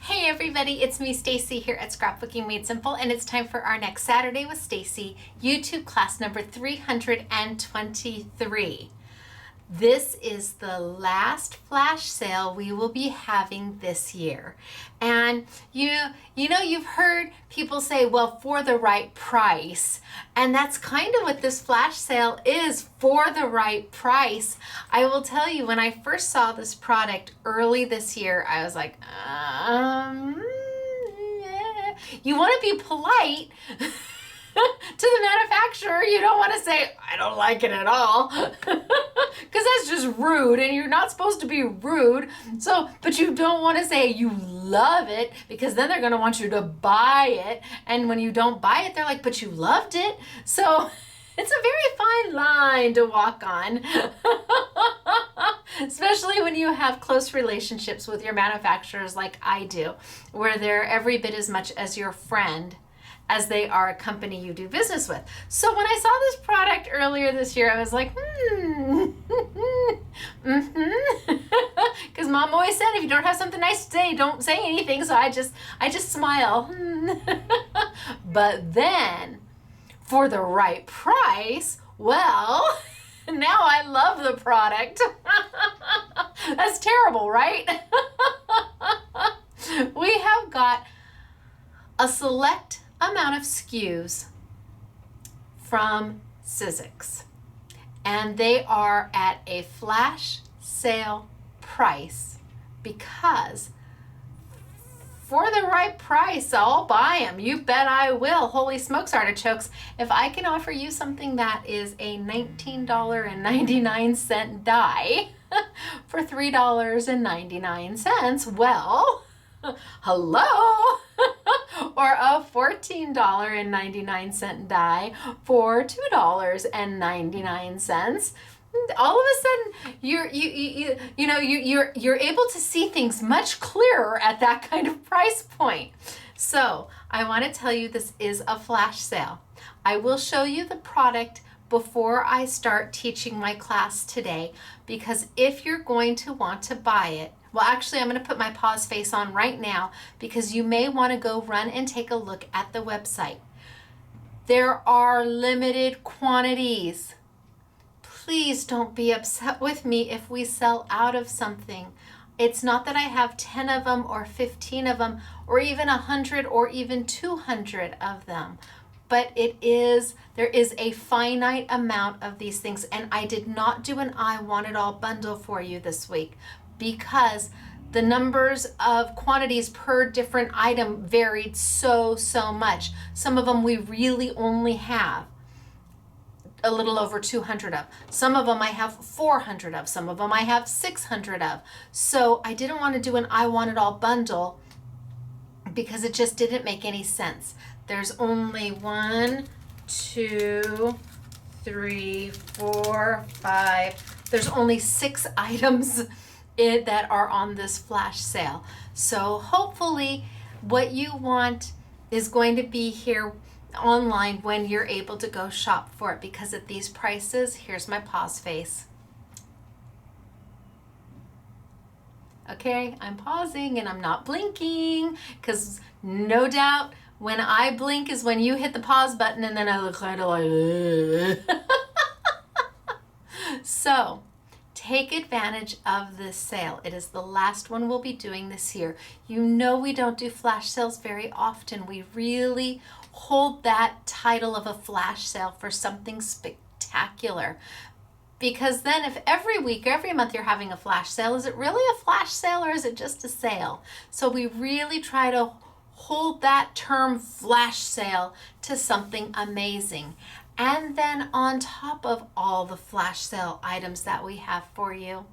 Hey everybody, it's me Stacy here at Scrapbooking Made Simple, and it's time for our next Saturday with Stacy YouTube class number 323. This is the last flash sale we will be having this year. And you know you've heard people say, well, for the right price. And that's kind of what this flash sale is, for the right price. I will tell you, when I first saw this product early this year, I was like, yeah. You want to be polite to the manufacturer. You don't want to say, I don't like it at all, because that's just rude, and you're not supposed to be rude. So, but you don't want to say you love it, because then they're going to want you to buy it, and when you don't buy it, they're like, but you loved it. So it's a very fine line to walk on, especially when you have close relationships with your manufacturers like I do, where they're every bit as much as your friend as they are a company you do business with. So when I saw this product earlier this year, I was like, because Mom always said, if you don't have something nice to say, don't say anything. So I just smile. But then, for the right price, well, now I love the product. That's terrible, right? We have got a select amount of SKUs from Sizzix, and they are at a flash sale price, because for the right price, I'll buy them. You bet I will. Holy smokes, artichokes. If I can offer you something that is a $19.99 die for $3.99, well, hello. Or a $14.99 die for $2.99. All of a sudden, you're able to see things much clearer at that kind of price point. So I want to tell you, this is a flash sale. I will show you the product before I start teaching my class today, because if you're going to want to buy it, well, actually, I'm going to put my pause face on right now, because you may want to go run and take a look at the website. There are limited quantities. Please don't be upset with me if we sell out of something. It's not that I have 10 of them or 15 of them or even 100 or even 200 of them. But there is a finite amount of these things. And I did not do an I Want It All bundle for you this week, because the numbers of quantities per different item varied so much. Some of them we really only have a little over 200 of. Some of them I have 400 of. Some of them I have 600 of. So I didn't want to do an I Want It All bundle, because it just didn't make any sense. There's only 1, 2, 3, 4, 5. There's only 6 items that are on this flash sale. So hopefully what you want is going to be here online when you're able to go shop for it, because at these prices, here's my pause face. Okay, I'm pausing and I'm not blinking, because no doubt when I blink is when you hit the pause button, and then I look kind of like, So take advantage of this sale. It is the last one we'll be doing this year. You know we don't do flash sales very often. We really hold that title of a flash sale for something spectacular. Because then if every week, every month you're having a flash sale, is it really a flash sale or is it just a sale? So we really try to hold that term flash sale to something amazing. And then on top of all the flash sale items that we have for you,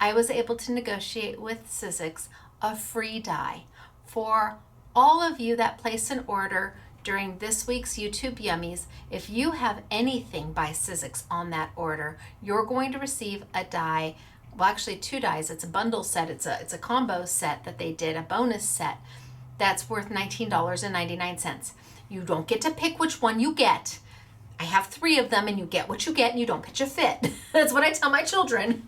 I was able to negotiate with Sizzix a free die for all of you that place an order during this week's YouTube Yummies. If you have anything by Sizzix on that order, you're going to receive a die. Well, actually 2 dies. It's a bundle set. It's a combo set that they did, a bonus set that's worth $19.99. You don't get to pick which one you get. I have 3 of them, and you get what you get, and you don't pitch a fit. That's what I tell my children.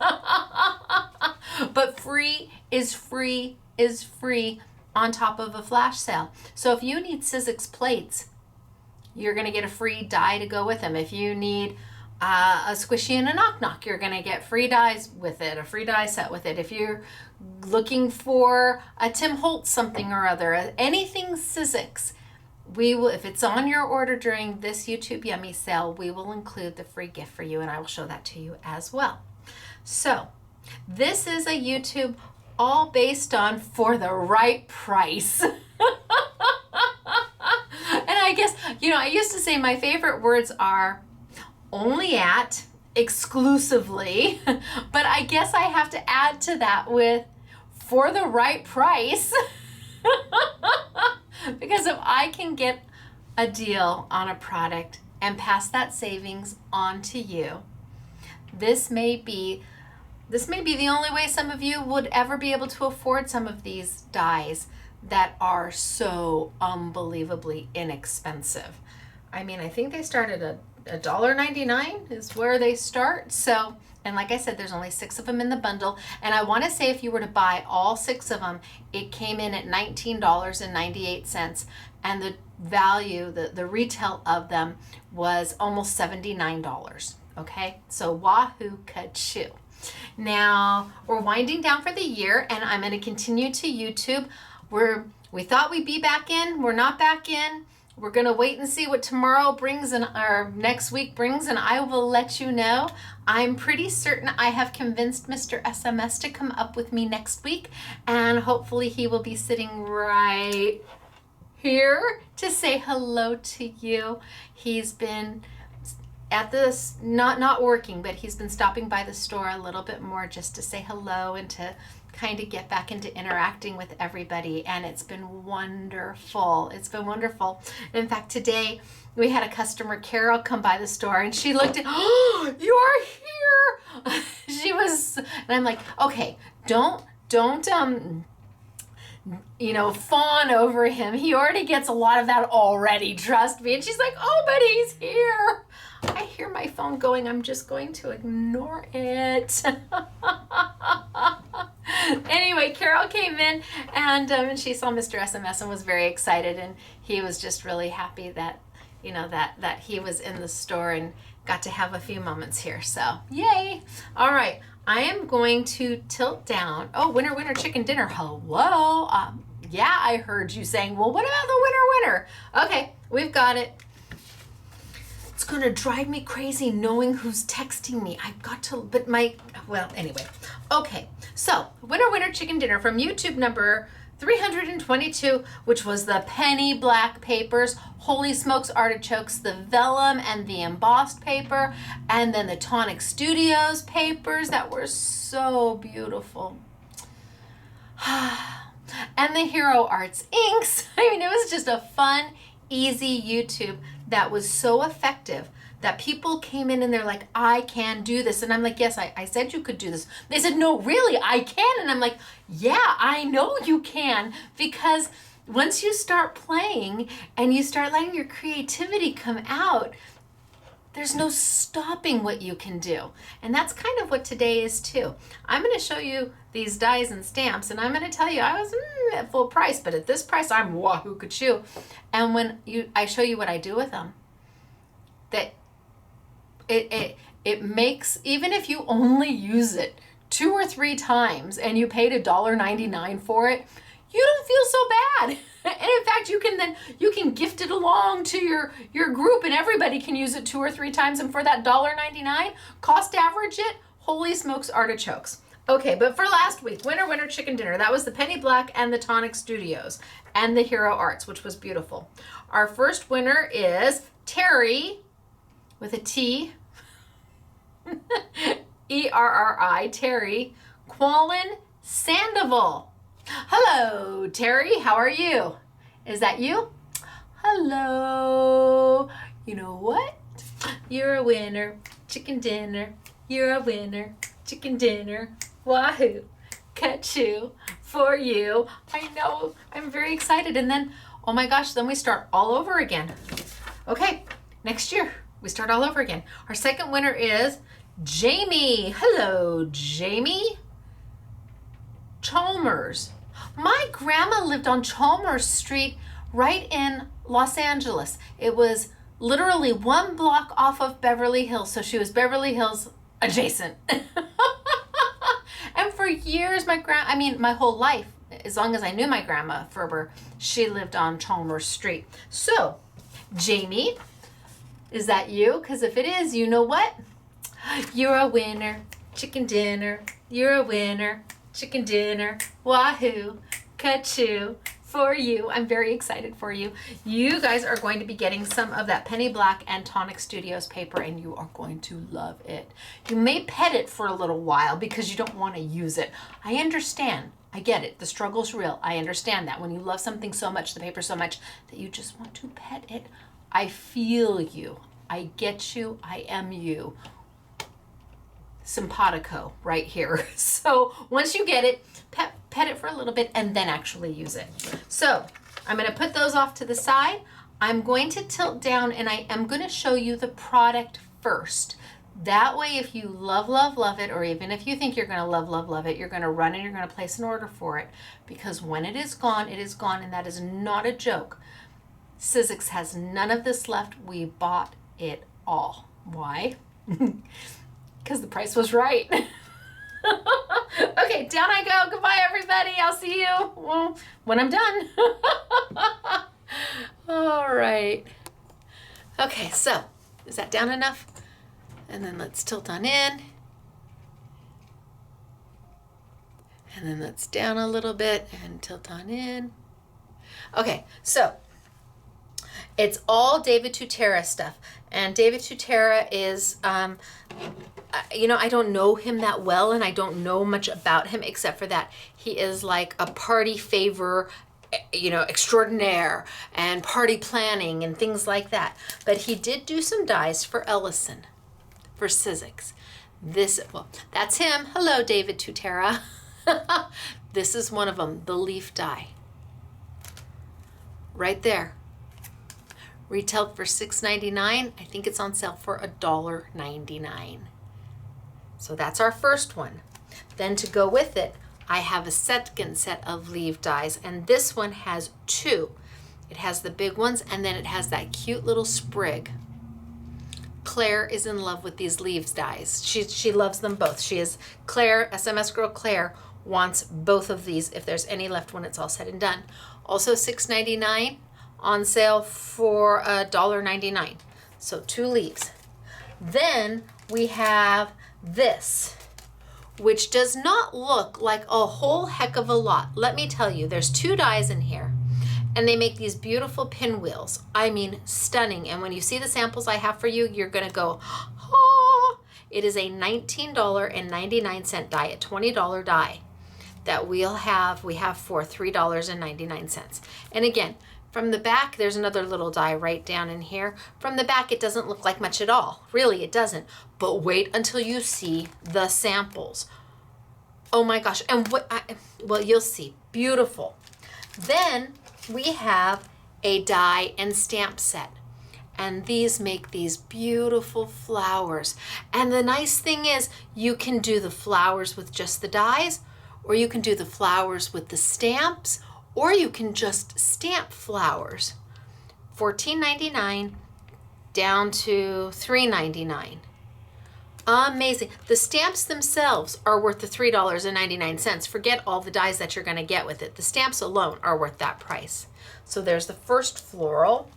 But free is free is free on top of a flash sale. So if you need Sizzix plates, you're going to get a free die to go with them. If you need a squishy and a knock-knock, you're going to get free dies with it, a free die set with it. If you're looking for a Tim Holtz something or other, anything Sizzix, we will, if it's on your order during this YouTube Yummy sale, we will include the free gift for you, and I will show that to you as well. So this is a YouTube all based on for the right price. And I guess, you know, I used to say my favorite words are only at, exclusively, but I guess I have to add to that with for the right price. Because if I can get a deal on a product and pass that savings on to you, this may be the only way some of you would ever be able to afford some of these dies that are so unbelievably inexpensive. I mean, I think they start at $1.99 is where they start. So, and like I said, there's only 6 of them in the bundle. And I want to say if you were to buy all 6 of them, it came in at $19.98. And the value, the retail of them was almost $79. Okay, so wahoo kachoo. Now, we're winding down for the year, and I'm going to continue to YouTube. We thought we'd be back in. We're not back in. We're going to wait and see what tomorrow brings and our next week brings, and I will let you know. I'm pretty certain I have convinced Mr. SMS to come up with me next week, and hopefully he will be sitting right here to say hello to you. He's been at this, not working, but he's been stopping by the store a little bit more just to say hello and to kind of get back into interacting with everybody, and it's been wonderful. It's been wonderful. In fact, today we had a customer, Carol, come by the store, and she looked at, oh, you are here. She was, and I'm like, okay, don't you know, fawn over him. He already gets a lot of that already, trust me. And she's like, oh, but he's here. I hear my phone going. I'm just going to ignore it. Anyway, Carol came in and she saw Mr. SMS and was very excited, and he was just really happy that, you know, that he was in the store and got to have a few moments here. So yay. All right. I am going to tilt down. Oh, winner, chicken dinner. Hello. Yeah, I heard you saying, well, what about the winner? Okay, we've got it. It's going to drive me crazy knowing who's texting me. I've got to, but well, anyway. Okay, so winner, chicken dinner from YouTube number 322, which was the penny black papers, Holy Smokes artichokes, the vellum and the embossed paper, and then the Tonic Studios papers that were so beautiful. And the Hero Arts inks. I mean, it was just a fun, easy YouTube that was so effective that people came in and they're like, I can do this. And I'm like, yes, I said you could do this. They said, no, really, I can. And I'm like, yeah, I know you can, because once you start playing and you start letting your creativity come out, there's no stopping what you can do. And that's kind of what today is too. I'm going to show you these dies and stamps, and I'm going to tell you I was at full price, but at this price, I'm wahoo kachoo. And when I show you what I do with them, that it makes, even if you only use it 2 or 3 times and you paid $1.99 for it, you don't feel so bad. And in fact, you can gift it along to your group, and everybody can use it 2 or 3 times. And for that $1.99, cost average it, Holy Smokes artichokes. Okay, but for last week, winner, chicken dinner, that was the Penny Black and the Tonic Studios and the Hero Arts, which was beautiful. Our first winner is Terry, with a T, E-R-R-I, Terry, Quallen Sandoval. Hello, Terry, how are you? Is that you? Hello. You know what? You're a winner, chicken dinner. You're a winner, chicken dinner. Wahoo, kachoo for you. I know, I'm very excited. And then, oh my gosh, then we start all over again. Okay, next year, we start all over again. Our second winner is Jamie. Hello, Jamie. Chalmers. My grandma lived on Chalmers Street right in Los Angeles. It was literally 1 block off of Beverly Hills. So she was Beverly Hills adjacent. And for years, my whole life, as long as I knew my grandma Ferber, she lived on Chalmers Street. So, Jamie, is that you? Because if it is, you know what? You're a winner, chicken dinner. You're a winner, chicken dinner. Wahoo, ka-choo. For you. I'm very excited for you. You guys are going to be getting some of that Penny Black and Tonic Studios paper, and you are going to love it. You may pet it for a little while because you don't want to use it. I understand. I get it. The struggle's real. I understand that. When you love something so much, the paper so much, that you just want to pet it. I feel you. I get you. I am you. Simpatico right here. So once you get it, pet it for a little bit and then actually use it. So I'm going to put those off to the side. I'm going to tilt down and I am going to show you the product first. That way, if you love, love, love it, or even if you think you're going to love, love, love it, you're going to run and you're going to place an order for it, because when it is gone, and that is not a joke. Sizzix has none of this left. We bought it all. Why? Because the price was right. Okay, down I go. Goodbye, everybody. I'll see you when I'm done. All right. Okay, so is that down enough? And then let's tilt on in. And then let's down a little bit and tilt on in. Okay, so it's all David Tutera stuff. And David Tutera is, I don't know him that well, and I don't know much about him except for that he is like a party favor, extraordinaire, and party planning and things like that. But he did do some dies for Ellison, for Sizzix. That's him. Hello, David Tutera. This is one of them, the leaf die. Right there. Retailed for $6.99. I think it's on sale for $1.99. So that's our first one. Then to go with it, I have a second set of leaf dies, and this one has 2. It has the big ones, and then it has that cute little sprig. Claire is in love with these leaves dies. She loves them both. Claire, SMS girl Claire, wants both of these if there's any left when it's all said and done. Also $6.99. On sale for $1.99. So 2 leaves. Then we have this, which does not look like a whole heck of a lot. Let me tell you, there's 2 dies in here, and they make these beautiful pinwheels. I mean, stunning. And when you see the samples I have for you, you're gonna go, oh! It is a $19.99 die, a $20 die that we have for $3.99. And again, from the back, there's another little die right down in here. From the back, it doesn't look like much at all. Really, it doesn't. But wait until you see the samples. Oh my gosh. And you'll see. Beautiful. Then we have a die and stamp set. And these make these beautiful flowers. And the nice thing is, you can do the flowers with just the dies, or you can do the flowers with the stamps, or you can just stamp flowers. $14.99 down to $3.99. Amazing. The stamps themselves are worth the $3.99. Forget all the dies that you're going to get with it. The stamps alone are worth that price. So there's the first floral.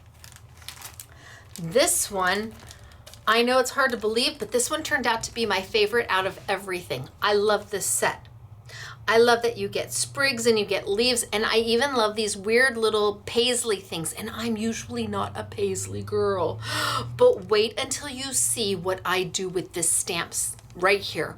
This one, I know it's hard to believe, but this one turned out to be my favorite out of everything. I love this set. I love that you get sprigs and you get leaves, and I even love these weird little paisley things, and I'm usually not a paisley girl. But wait until you see what I do with this stamps right here.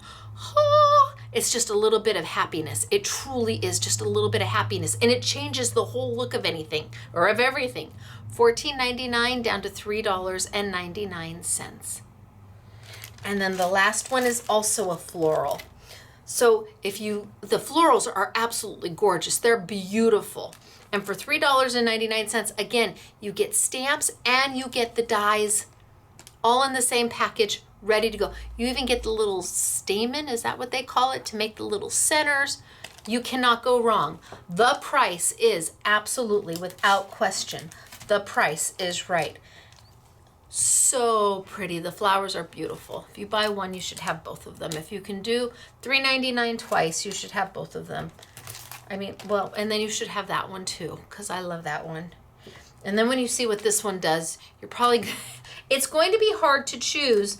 Oh, it's just a little bit of happiness. It truly is just a little bit of happiness, and it changes the whole look of anything, or of everything. $14.99 down to $3.99. And then the last one is also a floral. So the florals are absolutely gorgeous. They're beautiful. And for $3.99, again, you get stamps and you get the dies all in the same package, ready to go. You even get the little stamen, is that what they call it, to make the little centers. You cannot go wrong. The price is absolutely, without question, the price is right. So pretty. The flowers are beautiful. If you buy one, you should have both of them. If you can do $3.99 twice, you should have both of them. I mean, well, and then you should have that one too, because I love that one. And then when you see what this one does, you're probably, it's going to be hard to choose,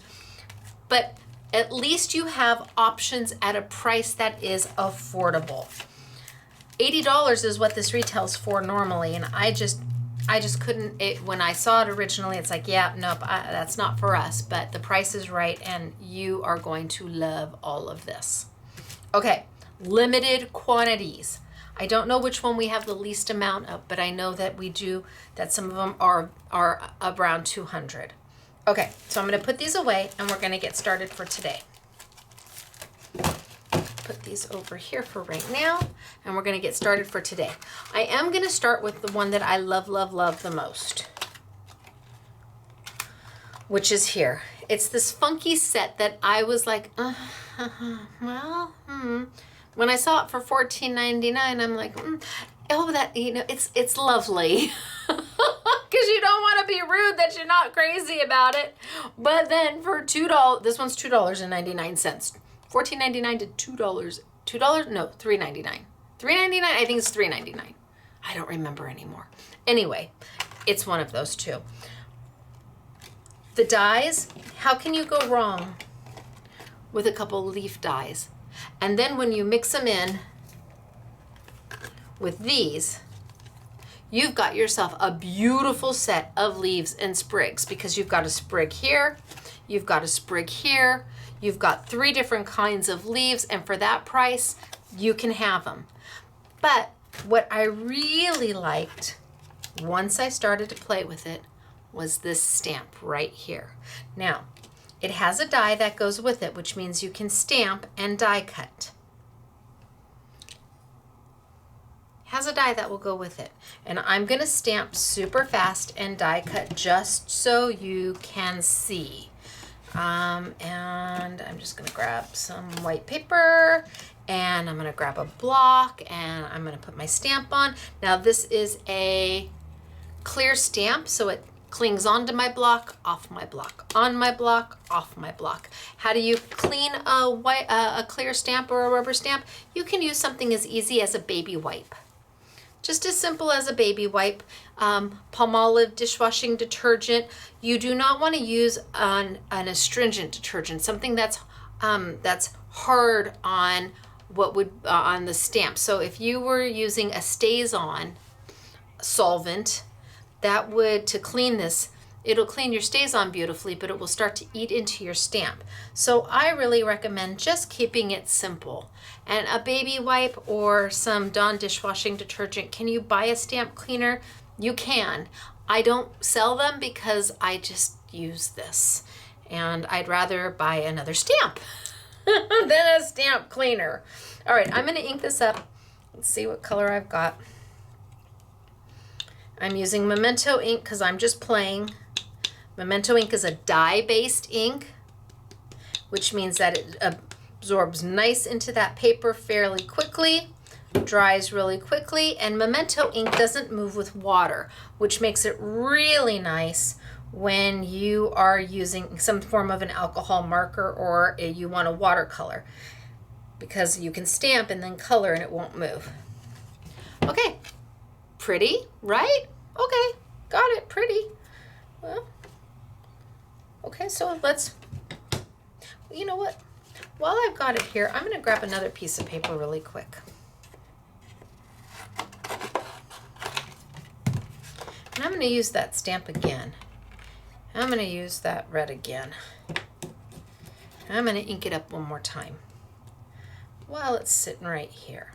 but at least you have options at a price that is affordable. $80 is what this retails for normally, and I just couldn't, when I saw it originally, it's like, yeah, nope, that's not for us, but the price is right, and you are going to love all of this. Okay, limited quantities. I don't know which one we have the least amount of, but I know that we do, that some of them are around 200. Okay, so I'm gonna put these away and we're gonna get started for today. Put these over here for right now, and we're gonna get started for today. I am gonna start with the one that I love, love, love the most, which is here. It's this funky set that I was like, When I saw it for $14.99, I'm like, oh, that, you know, it's lovely. Because you don't want to be rude that you're not crazy about it. But then for $2, this one's $2.99. $14.99 to $2. $2? No, $3.99. $3.99? I think it's $3.99. I don't remember anymore. Anyway, it's one of those two. The dies, how can you go wrong with a couple leaf dies? And then when you mix them in with these, you've got yourself a beautiful set of leaves and sprigs, because you've got a sprig here, you've got a sprig here, you've got 3 different kinds of leaves, and for that price, you can have them. But what I really liked once I started to play with it was this stamp right here. Now, it has a die that goes with it, which means you can stamp and die cut. It has a die that will go with it. And I'm gonna stamp super fast and die cut just so you can see. And I'm just gonna grab some white paper, and I'm gonna grab a block, and I'm gonna put my stamp on. Now this is a clear stamp, so it clings onto my block, off my block, on my block, off my block. How do you clean a clear stamp or a rubber stamp? You can use something as easy as a baby wipe. Just as simple as a baby wipe. Palmolive dishwashing detergent. You do not want to use an astringent detergent, something that's hard on on the stamp. So if you were using a Stays-On solvent, that would, to clean this, it'll clean your Stays-On beautifully, but it will start to eat into your stamp. So I really recommend just keeping it simple. And a baby wipe or some Dawn dishwashing detergent. Can you buy a stamp cleaner? You can. I don't sell them because I just use this. And I'd rather buy another stamp than a stamp cleaner. All right, I'm gonna ink this up. Let's see what color I've got. I'm using Memento ink because I'm just playing. Memento ink is a dye-based ink, which means that it absorbs nice into that paper fairly quickly, dries really quickly, and Memento ink doesn't move with water, which makes it really nice when you are using some form of an alcohol marker or you want a watercolor, because you can stamp and then color and it won't move. Okay. Pretty, right? Okay, got it, pretty. Well, okay, so let's, you know what? While I've got it here, I'm gonna grab another piece of paper really quick. And I'm gonna use that stamp again. I'm gonna use that red again. I'm gonna ink it up one more time while it's sitting right here.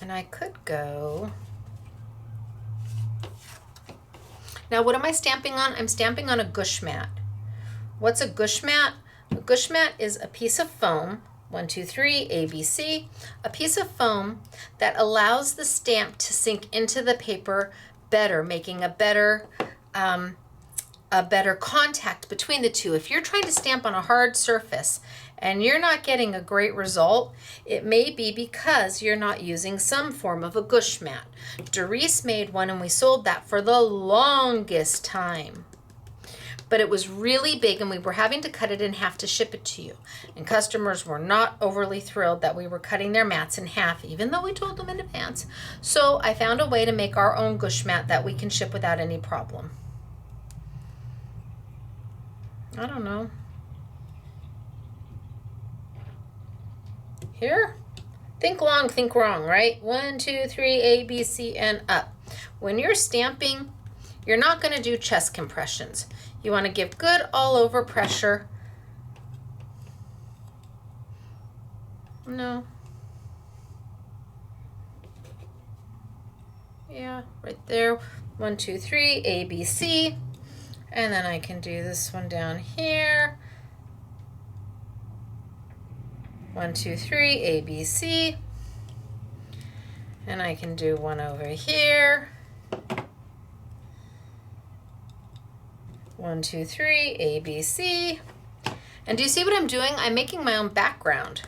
And I could go, now what am I stamping on? I'm stamping on a gush mat. What's a gush mat? A gush mat is a piece of foam, 1, 2, 3, ABC, a piece of foam that allows the stamp to sink into the paper better, making a better a better contact between the two. If you're trying to stamp on a hard surface and you're not getting a great result, it may be because you're not using some form of a gush mat. Doris made one and we sold that for the longest time. But it was really big and we were having to cut it in half to ship it to you. And customers were not overly thrilled that we were cutting their mats in half, even though we told them in advance. So I found a way to make our own gush mat that we can ship without any problem. I don't know. Here? Think long, think wrong, right? 1, 2, 3, A, B, C, and up. When you're stamping, you're not going to do chest compressions. You want to give good all over pressure. No. Yeah, right there. 1, 2, 3, A, B, C. And then I can do this one down here. 1, 2, 3, A, B, C. And I can do one over here. 1, 2, 3, A, B, C. And do you see what I'm doing? I'm making my own background.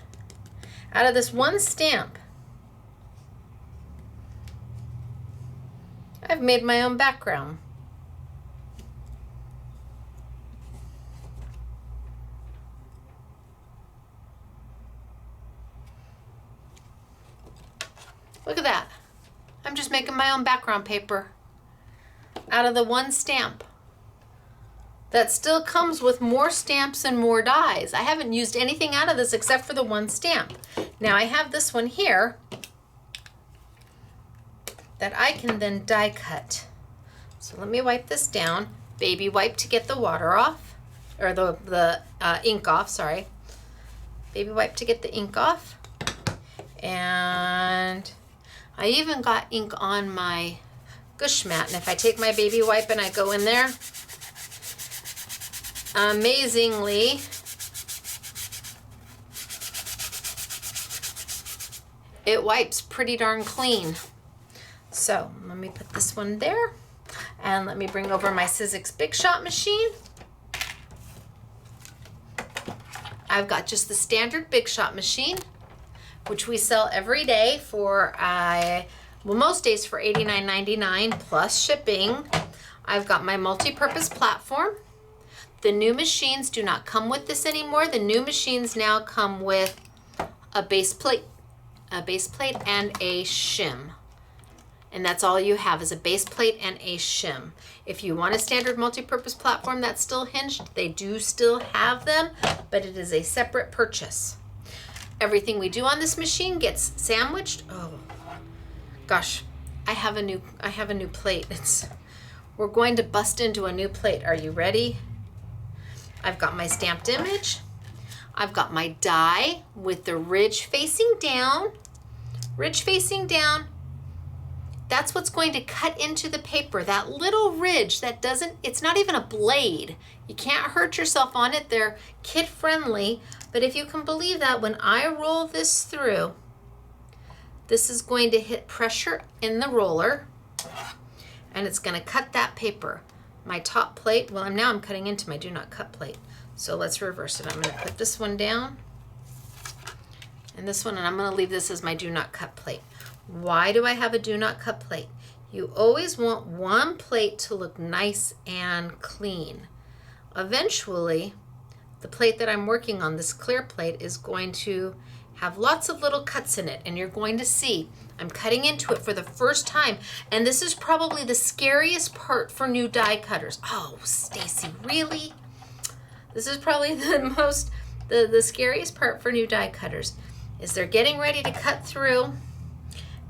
Out of this one stamp, I've made my own background. Look at that. I'm just making my own background paper out of the one stamp. That still comes with more stamps and more dies. I haven't used anything out of this except for the one stamp. Now I have this one here that I can then die cut. So let me wipe this down. Baby wipe to get the water off, or the ink off, sorry. Baby wipe to get the ink off. And I even got ink on my gush mat, and if I take my baby wipe and I go in there, amazingly, it wipes pretty darn clean. So let me put this one there, and let me bring over my Sizzix Big Shot machine. I've got just the standard Big Shot machine, which we sell every day for, well, most days for $89.99 plus shipping. I've got my multi-purpose platform. The new machines do not come with this anymore. The new machines now come with a base plate and a shim. And that's all you have is a base plate and a shim. If you want a standard multi-purpose platform that's still hinged, they do still have them, but it is a separate purchase. Everything we do on this machine gets sandwiched. Oh gosh, I have a new plate. We're going to bust into a new plate. Are you ready? I've got my stamped image. I've got my die with the ridge facing down. Ridge facing down. That's what's going to cut into the paper. That little ridge that it's not even a blade. You can't hurt yourself on it. They're kid friendly. But if you can believe that, when I roll this through, this is going to hit pressure in the roller and it's going to cut that paper. My top plate, well, now I'm cutting into my do not cut plate. So let's reverse it. I'm going to put this one down and this one, and I'm going to leave this as my do not cut plate. Why do I have a do not cut plate? You always want one plate to look nice and clean. Eventually, the plate that I'm working on, this clear plate, is going to have lots of little cuts in it, and you're going to see I'm cutting into it for the first time, and this is probably the scariest part for new die cutters. Oh, Stacy, really? This is probably the scariest part for new die cutters, is they're getting ready to cut through,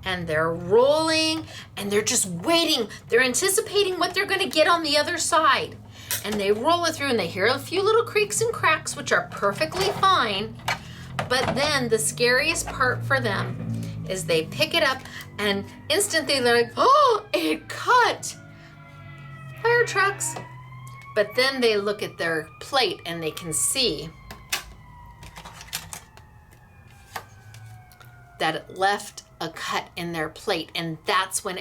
and they're rolling, and they're just waiting. They're anticipating what they're going to get on the other side. And they roll it through and they hear a few little creaks and cracks, which are perfectly fine. But then the scariest part for them is they pick it up and instantly they're like, oh, it cut. Fire trucks. But then they look at their plate and they can see that it left a cut in their plate, and that's when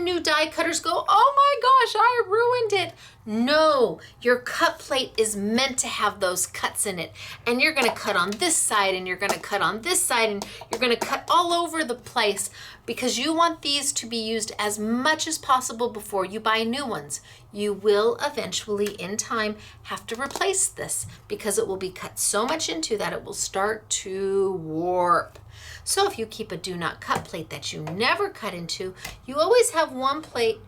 new die cutters go, oh my gosh, I ruined it. No, your cut plate is meant to have those cuts in it, and you're gonna cut on this side, and you're gonna cut on this side, and you're gonna cut all over the place, because you want these to be used as much as possible before you buy new ones. You will eventually, in time, have to replace this, because it will be cut so much into that it will start to warp. So if you keep a do not cut plate that you never cut into, you always have one plate.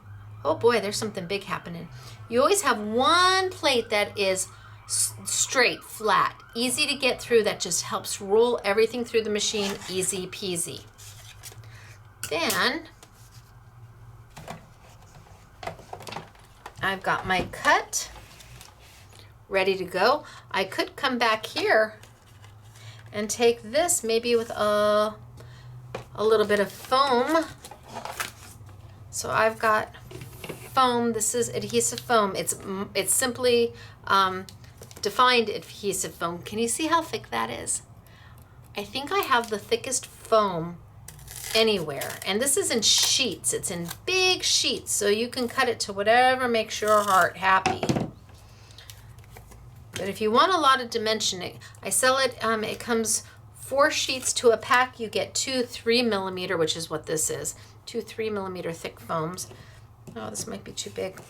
Oh boy, there's something big happening. You always have one plate that is straight, flat, easy to get through, that just helps roll everything through the machine, easy peasy. Then I've got my cut ready to go. I could come back here and take this maybe with a little bit of foam. So I've got foam. This is adhesive foam. It's simply defined adhesive foam. Can you see how thick that is? I think I have the thickest foam anywhere, and this is in sheets. It's in big sheets, so you can cut it to whatever makes your heart happy. But if you want a lot of dimension, I sell it, it comes 4 sheets to a pack. You get 2 3mm, which is what this is, 2 3mm thick foams. Oh, this might be too big.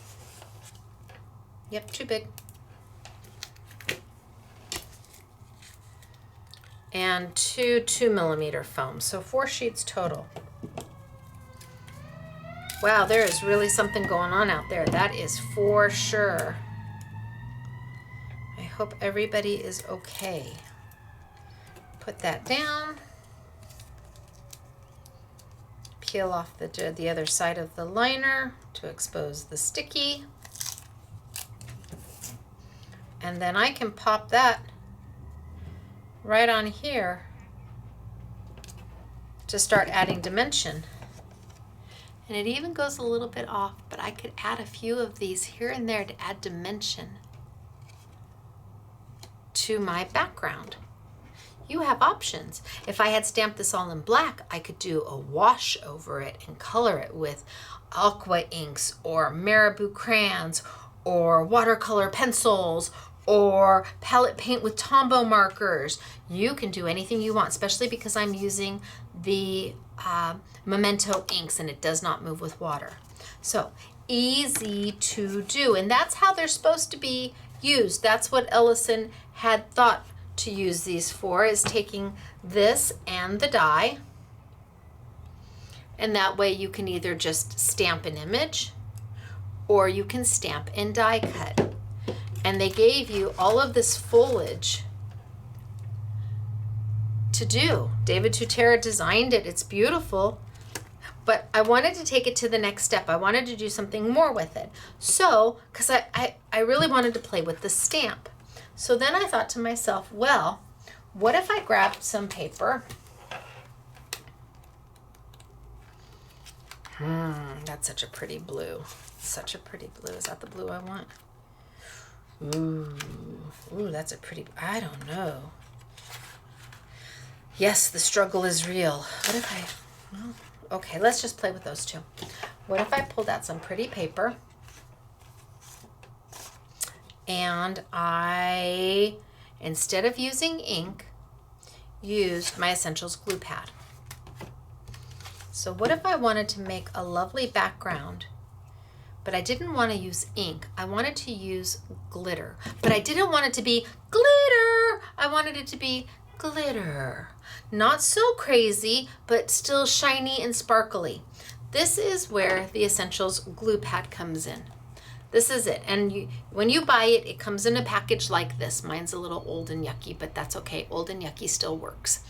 Yep, too big. And 2 2mm foams, so 4 sheets total. Wow, there is really something going on out there. That is for sure. I hope everybody is okay. Put that down. Peel off the other side of the liner to expose the sticky. And then I can pop that right on here to start adding dimension. And it even goes a little bit off, but I could add a few of these here and there to add dimension to my background. You have options. If I had stamped this all in black, I could do a wash over it and color it with aqua inks or marabou crayons or watercolor pencils or palette paint with Tombow markers. You can do anything you want, especially because I'm using the Memento inks and it does not move with water. So easy to do, and that's how they're supposed to be used. That's what Ellison had thought to use these for, is taking this and the die, and that way you can either just stamp an image or you can stamp and die cut. And they gave you all of this foliage to do. David Tutera designed it. It's beautiful, but I wanted to take it to the next step. I wanted to do something more with it. So, because I really wanted to play with the stamp. So then I thought to myself, well, what if I grabbed some paper? That's such a pretty blue. Such a pretty blue. Is that the blue I want? Ooh, that's a pretty, I don't know. Yes, the struggle is real. What if well, okay, let's just play with those two. What if I pulled out some pretty paper and I, instead of using ink, used my Essentials glue pad? So what if I wanted to make a lovely background, but I didn't want to use ink. I wanted to use glitter, but I didn't want it to be glitter. I wanted it to be glitter. Not so crazy, but still shiny and sparkly. This is where the Essentials glue pad comes in. This is it. And when you buy it, it comes in a package like this. Mine's a little old and yucky, but that's okay. Old and yucky still works.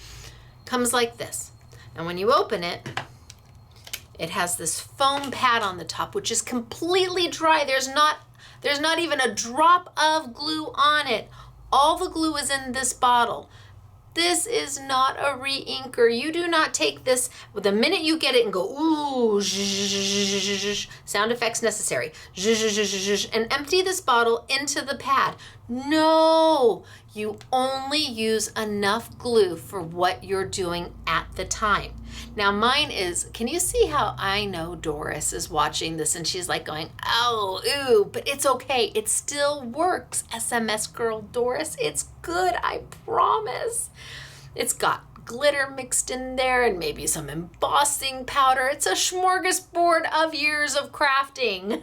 Comes like this. And when you open it, it has this foam pad on the top, which is completely dry. There's not even a drop of glue on it. All the glue is in this bottle. This is not a re-inker. You do not take this the minute you get it and go, ooh, sound effects necessary, and empty this bottle into the pad. No, you only use enough glue for what you're doing at the time. Now mine is, can you see how I know Doris is watching this and she's like going, oh, ooh, but it's okay. It still works, SMS girl Doris. It's good, I promise. It's got glitter mixed in there and maybe some embossing powder. It's a smorgasbord of years of crafting.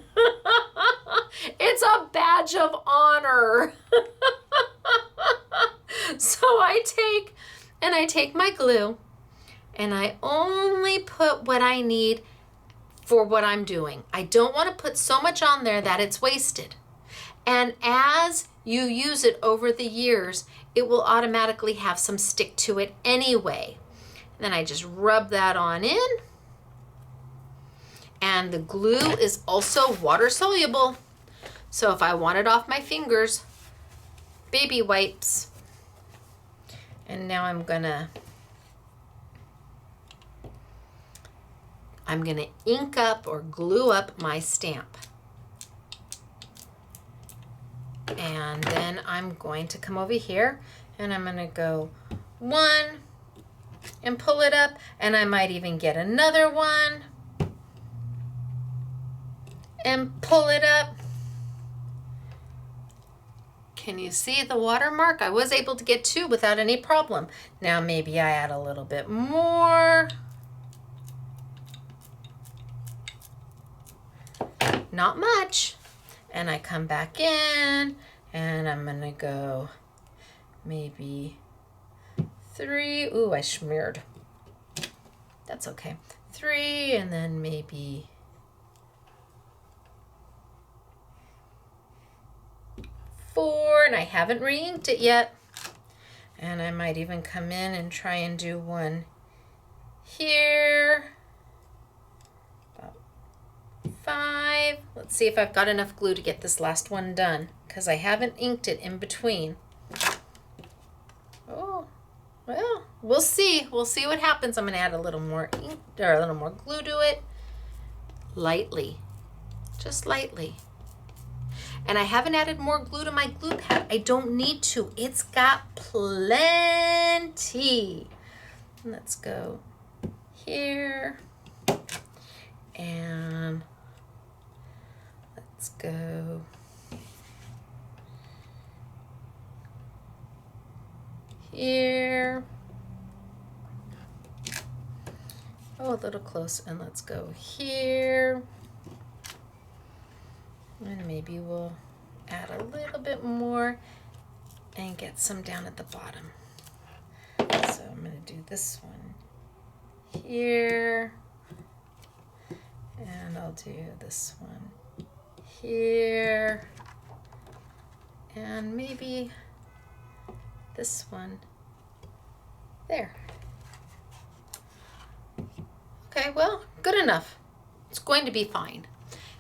It's a badge of honor. So I take my glue and I only put what I need for what I'm doing. I don't want to put so much on there that it's wasted. And as you use it over the years, it will automatically have some stick to it anyway. And then I just rub that on in. And the glue is also water soluble. So if I want it off my fingers, baby wipes. And now I'm gonna ink up or glue up my stamp. And then I'm going to come over here and I'm going to go 1 and pull it up, and I might even get another one and pull it up. Can you see the watermark? I was able to get 2 without any problem. Now maybe I add a little bit more. Not much. And I come back in and I'm gonna go maybe 3. Ooh, I smeared. That's okay. 3 and then maybe 4, and I haven't re-inked it yet. And I might even come in and try and do one here. 5. Let's see if I've got enough glue to get this last one done, because I haven't inked it in between. Oh, well, we'll see. We'll see what happens. I'm going to add a little more ink or a little more glue to it. Lightly. Just lightly. And I haven't added more glue to my glue pad. I don't need to. It's got plenty. Let's go here. And let's go here. Oh, a little close. And let's go here. And maybe we'll add a little bit more and get some down at the bottom. So I'm going to do this one here. And I'll do this one here. And maybe this one there. Okay, well, good enough. It's going to be fine.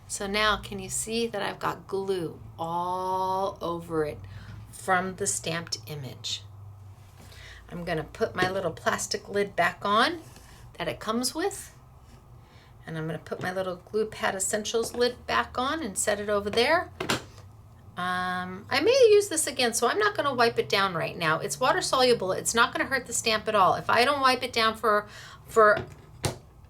So now can you see that I've got glue all over it from the stamped image? I'm going to put my little plastic lid back on that it comes with. And I'm going to put my little Glue Pad Essentials lid back on and set it over there. I may use this again, so I'm not going to wipe it down right now. It's water soluble. It's not going to hurt the stamp at all. If I don't wipe it down for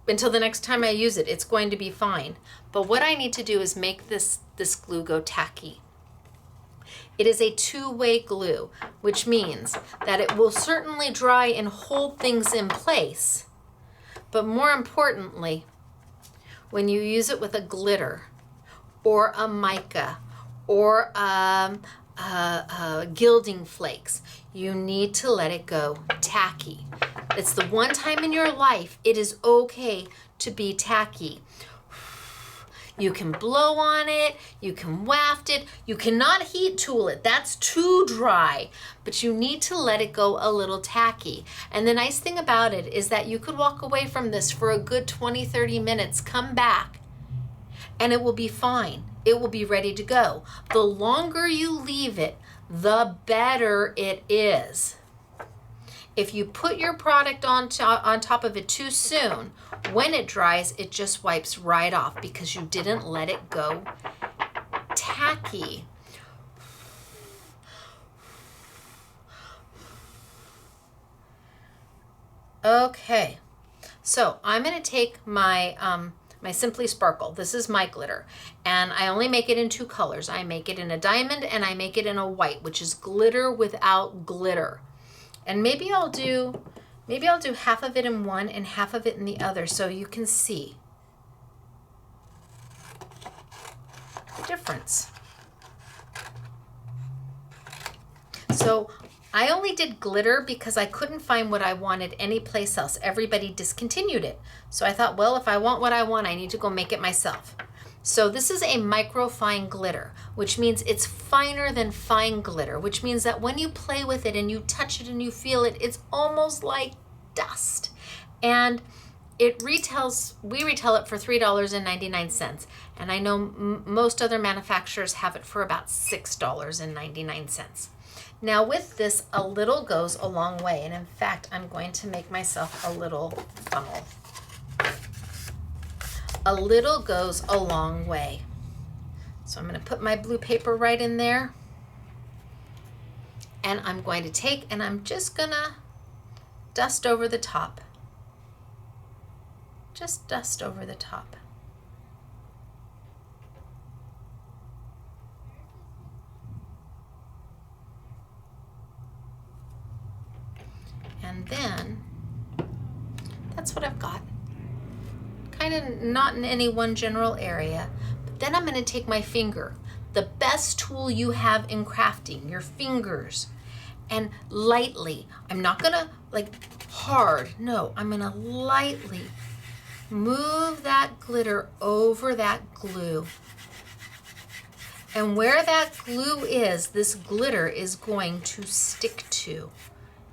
until the next time I use it, it's going to be fine. But what I need to do is make this glue go tacky. It is a two-way glue, which means that it will certainly dry and hold things in place. But more importantly, when you use it with a glitter or a mica or gilding flakes, you need to let it go tacky. It's the one time in your life it is okay to be tacky. You can blow on it, you can waft it, you cannot heat tool it, that's too dry, but you need to let it go a little tacky. And the nice thing about it is that you could walk away from this for a good 20-30 minutes, come back, and it will be fine. It will be ready to go. The longer you leave it, the better it is. If you put your product on top of it too soon, when it dries, it just wipes right off because you didn't let it go tacky. Okay, so I'm going to take my my Simply Sparkle. This is my glitter, and I only make it in 2 colors. I make it in a diamond and I make it in a white, which is glitter without glitter. And maybe I'll do half of it in one and half of it in the other so you can see the difference. So I only did glitter because I couldn't find what I wanted anyplace else. Everybody discontinued it. So I thought, well, if I want what I want, I need to go make it myself. So this is a microfine glitter, which means it's finer than fine glitter, which means that when you play with it and you touch it and you feel it, it's almost like dust. And we retail it for $3.99. And I know most other manufacturers have it for about $6.99. Now with this, a little goes a long way. And in fact, I'm going to make myself a little funnel. A little goes a long way. So I'm going to put my blue paper right in there. And I'm going to take and I'm just going to dust over the top. Just dust over the top. And then that's what I've got. Kind of not in any one general area. But then I'm going to take my finger, the best tool you have in crafting, your fingers, and lightly, I'm not going to like hard, no, I'm going to lightly move that glitter over that glue. And where that glue is, this glitter is going to stick to.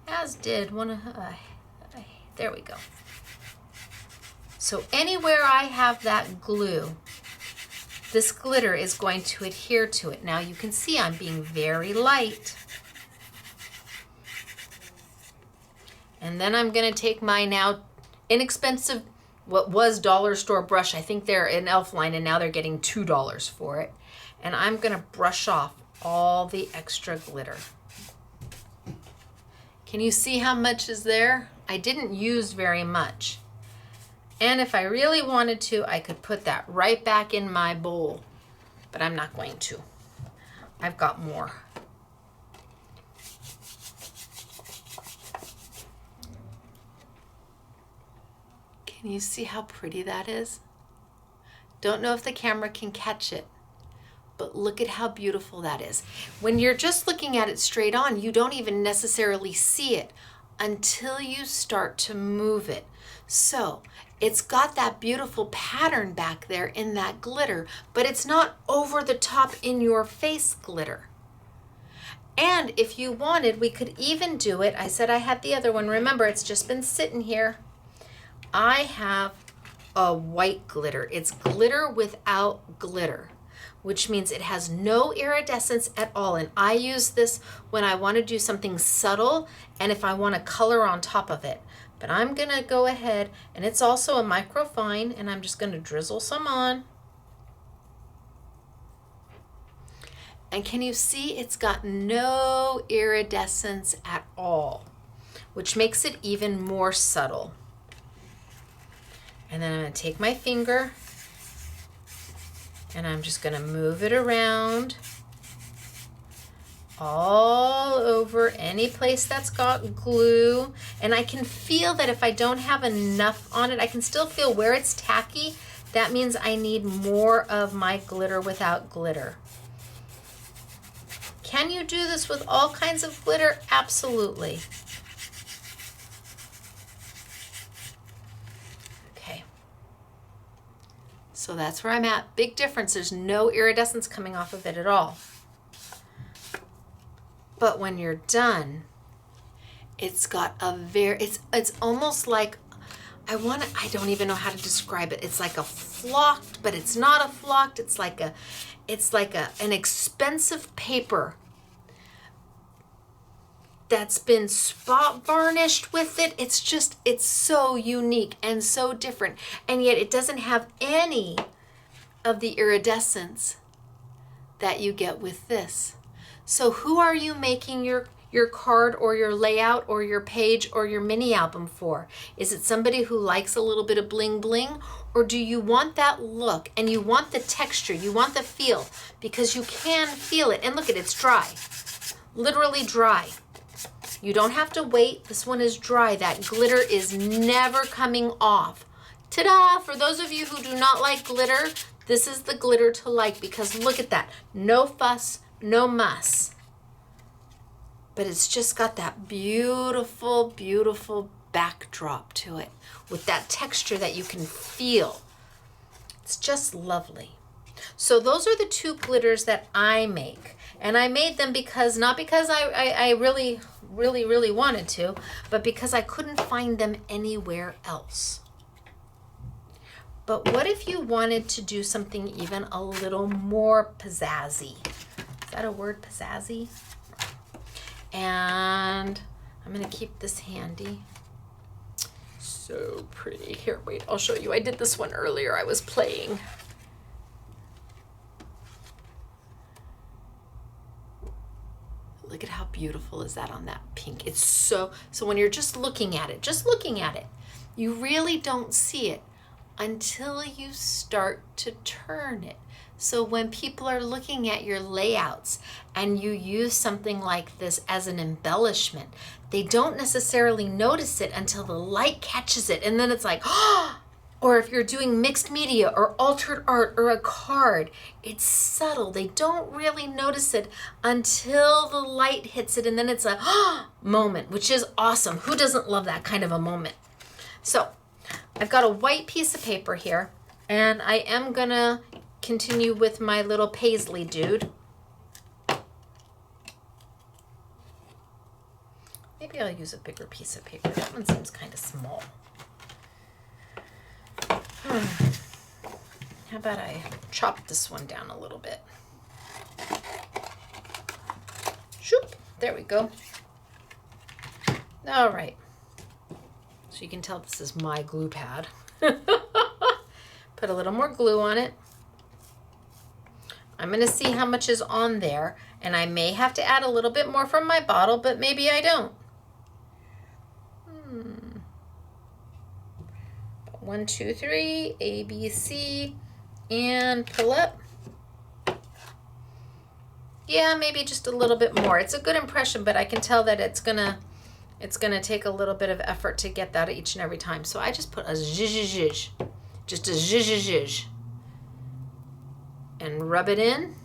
As did one of, there we go. So anywhere I have that glue, this glitter is going to adhere to it. Now you can see I'm being very light. And then I'm going to take my now inexpensive, what was dollar store brush. I think they're an Elf line and now they're getting $2 for it. And I'm going to brush off all the extra glitter. Can you see how much is there? I didn't use very much. And if I really wanted to, I could put that right back in my bowl, but I'm not going to. I've got more. Can you see how pretty that is? Don't know if the camera can catch it, but look at how beautiful that is. When you're just looking at it straight on, you don't even necessarily see it until you start to move it. So it's got that beautiful pattern back there in that glitter, but it's not over the top in your face glitter. And if you wanted, we could even do it. I said I had the other one. Remember, it's just been sitting here. I have a white glitter. It's glitter without glitter, which means it has no iridescence at all. And I use this when I want to do something subtle and if I want to color on top of it. But I'm going to go ahead, and it's also a microfine, and I'm just going to drizzle some on. And can you see it's got no iridescence at all, which makes it even more subtle. And then I'm going to take my finger and I'm just going to move it around all over any place that's got glue. And I can feel that if I don't have enough on it, I can still feel where it's tacky. That means I need more of my glitter without glitter. Can you do this with all kinds of glitter? Absolutely. Okay. So that's where I'm at. Big difference. There's no iridescence coming off of it at all. But when you're done, it's got a it's almost like, I don't even know how to describe it. It's like a flocked, but it's not a flocked. It's like an expensive paper that's been spot varnished with it. It's so unique and so different. And yet it doesn't have any of the iridescence that you get with this. So who are you making your your card or your layout or your page or your mini album for? Is it somebody who likes a little bit of bling bling? Or do you want that look and you want the texture, you want the feel, because you can feel it. And look at it, it's dry, literally dry. You don't have to wait. This one is dry. That glitter is never coming off. Ta-da! For those of you who do not like glitter, this is the glitter to like, because look at that. No fuss, no muss. But it's just got that beautiful, beautiful backdrop to it with that texture that you can feel. It's just lovely. So those are the two glitters that I make. And I made them because, not because I really wanted to, but because I couldn't find them anywhere else. But what if you wanted to do something even a little more pizzazzy? Is that a word, pizzazzy? And I'm gonna keep this handy. So pretty. Here, wait, I'll show you. I did this one earlier. I was playing. Look at how beautiful is that on that pink. It's so when you're just looking at it, you really don't see it until you start to turn it. So when people are looking at your layouts and you use something like this as an embellishment, they don't necessarily notice it until the light catches it. And then it's like, oh, or if you're doing mixed media or altered art or a card, it's subtle. They don't really notice it until the light hits it, and then it's a moment, which is awesome. Who doesn't love that kind of a moment? So I've got a white piece of paper here, and I am gonna continue with my little paisley dude. Maybe I'll use a bigger piece of paper. That one seems kind of small. How about I chop this one down a little bit? Shoop, there we go. All right. So you can tell this is my glue pad. Put a little more glue on it. I'm gonna see how much is on there, and I may have to add a little bit more from my bottle, but maybe I don't. 1, 2, 3, A, B, C, and pull up. Yeah, maybe just a little bit more. It's a good impression, but I can tell that it's gonna take a little bit of effort to get that each and every time. So I just put a zhuzh, just a zhuzh, and rub it in,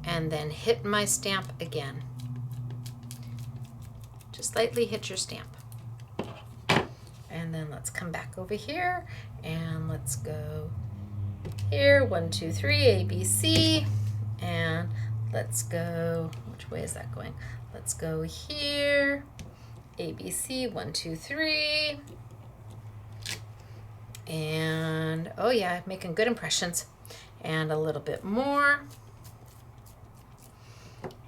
and then hit my stamp again. Just lightly hit your stamp. And then let's come back over here and let's go here. 1, 2, 3, A, B, C. And let's go, which way is that going? Let's go here. A, B, C, 1, 2, 3. And oh yeah, making good impressions. And a little bit more.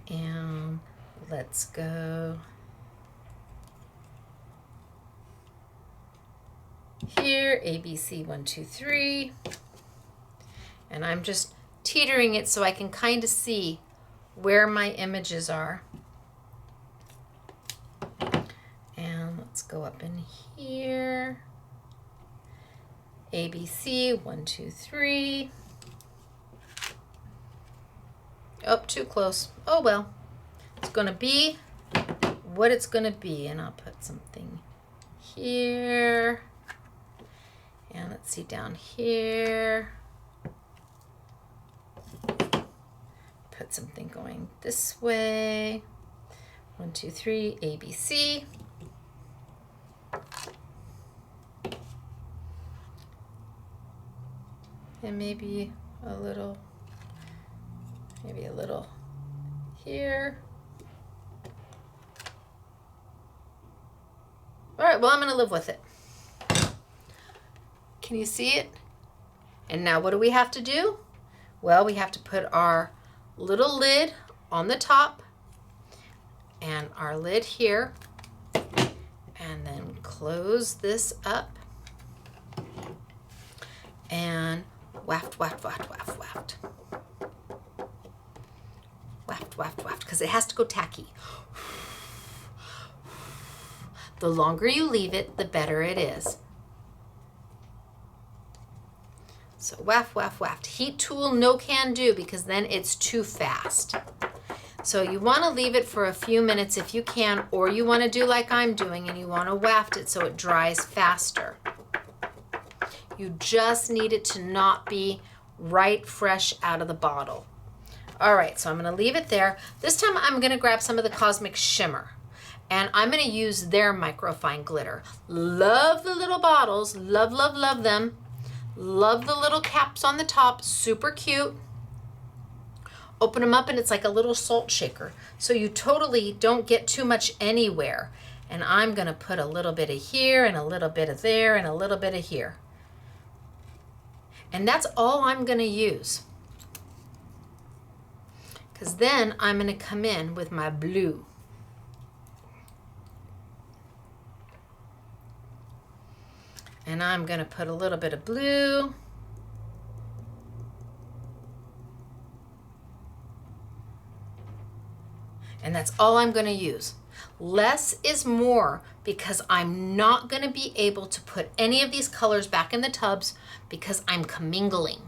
And let's go here, A, B, C, 1, 2, 3. And I'm just teetering it so I can kind of see where my images are. And let's go up in here. A, B, C, 1, 2, 3. Oh, too close. Oh well. It's gonna be what it's gonna be. And I'll put something here. And let's see down here. Put something going this way. 1, 2, 3, A, B, C. And maybe a little here. All right, well, I'm gonna live with it. Can you see it? And now what do we have to do? Well, we have to put our little lid on the top and our lid here, and then close this up and waft, waft, waft, waft, waft. Waft, waft, waft, waft, because it has to go tacky. The longer you leave it, the better it is. So waft, waft, waft. Heat tool, no can do, because then it's too fast. So you want to leave it for a few minutes if you can, or you want to do like I'm doing and you want to waft it so it dries faster. You just need it to not be right fresh out of the bottle. All right, so I'm going to leave it there. This time I'm going to grab some of the Cosmic Shimmer, and I'm going to use their microfine glitter. Love the little bottles. Love, love, love them. Love the little caps on the top. Super cute. Open them up and it's like a little salt shaker. So you totally don't get too much anywhere. And I'm going to put a little bit of here and a little bit of there and a little bit of here. And that's all I'm going to use. Because then I'm going to come in with my blue. And I'm going to put a little bit of blue. And that's all I'm going to use. Less is more, because I'm not going to be able to put any of these colors back in the tubs because I'm commingling.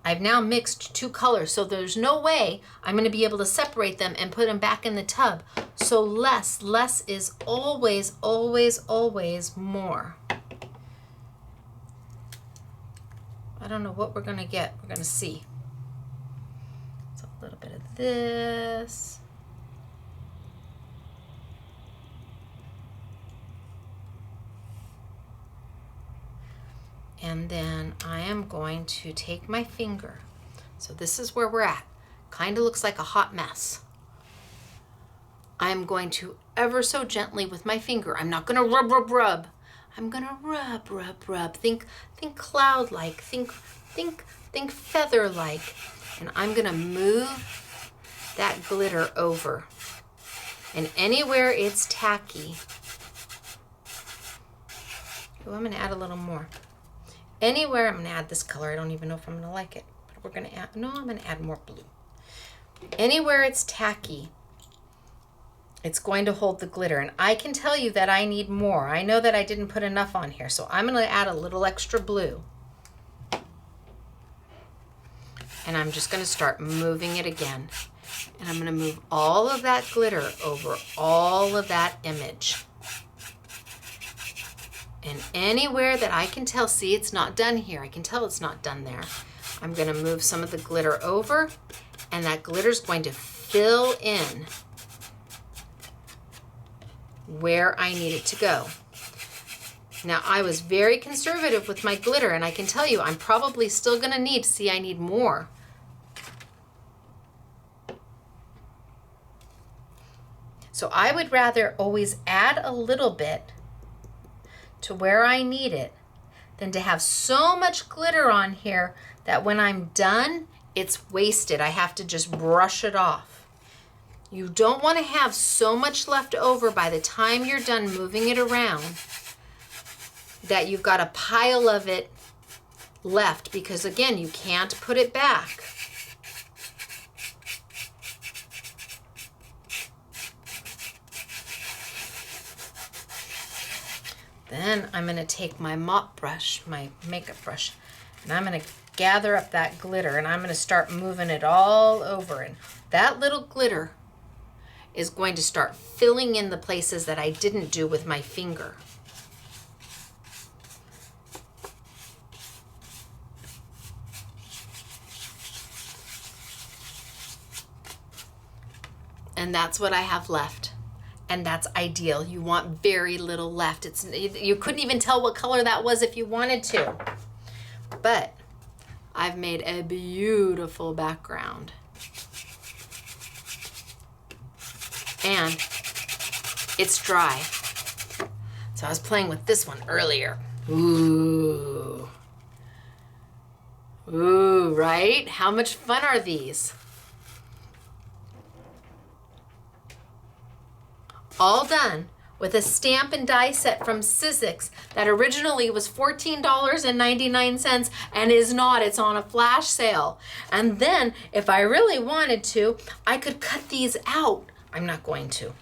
I've now mixed two colors, so there's no way I'm going to be able to separate them and put them back in the tub. So less is always, always, always more. I don't know what we're going to get. We're going to see. So a little bit of this. And then I am going to take my finger. So this is where we're at. Kind of looks like a hot mess. I'm going to ever so gently with my finger. I'm not going to rub, rub, rub. I'm going to rub, rub, rub. Think cloud-like. Think feather-like. And I'm going to move that glitter over. And anywhere it's tacky. Oh, I'm going to add a little more. Anywhere, I'm going to add this color. I don't even know if I'm going to like it. But we're going to add, no, I'm going to add more blue. Anywhere it's tacky, it's going to hold the glitter. And I can tell you that I need more. I know that I didn't put enough on here. So I'm going to add a little extra blue. And I'm just going to start moving it again. And I'm going to move all of that glitter over all of that image. And anywhere that I can tell, see, it's not done here. I can tell it's not done there. I'm going to move some of the glitter over, and that glitter is going to fill in where I need it to go. Now, I was very conservative with my glitter, and I can tell you I'm probably still going to need, see, I need more. So I would rather always add a little bit to where I need it than to have so much glitter on here that when I'm done, it's wasted. I have to just brush it off. You don't want to have so much left over by the time you're done moving it around that you've got a pile of it left, because again, you can't put it back. Then I'm going to take my mop brush, my makeup brush, and I'm going to gather up that glitter, and I'm going to start moving it all over. And that little glitter is going to start filling in the places that I didn't do with my finger. And that's what I have left. And that's ideal. You want very little left. You couldn't even tell what color that was if you wanted to. But I've made a beautiful background. And it's dry. So I was playing with this one earlier. Ooh. Ooh, right? How much fun are these? All done with a stamp and die set from Sizzix that originally was $14.99 and is not. It's on a flash sale. And then if I really wanted to, I could cut these out. I'm not going to.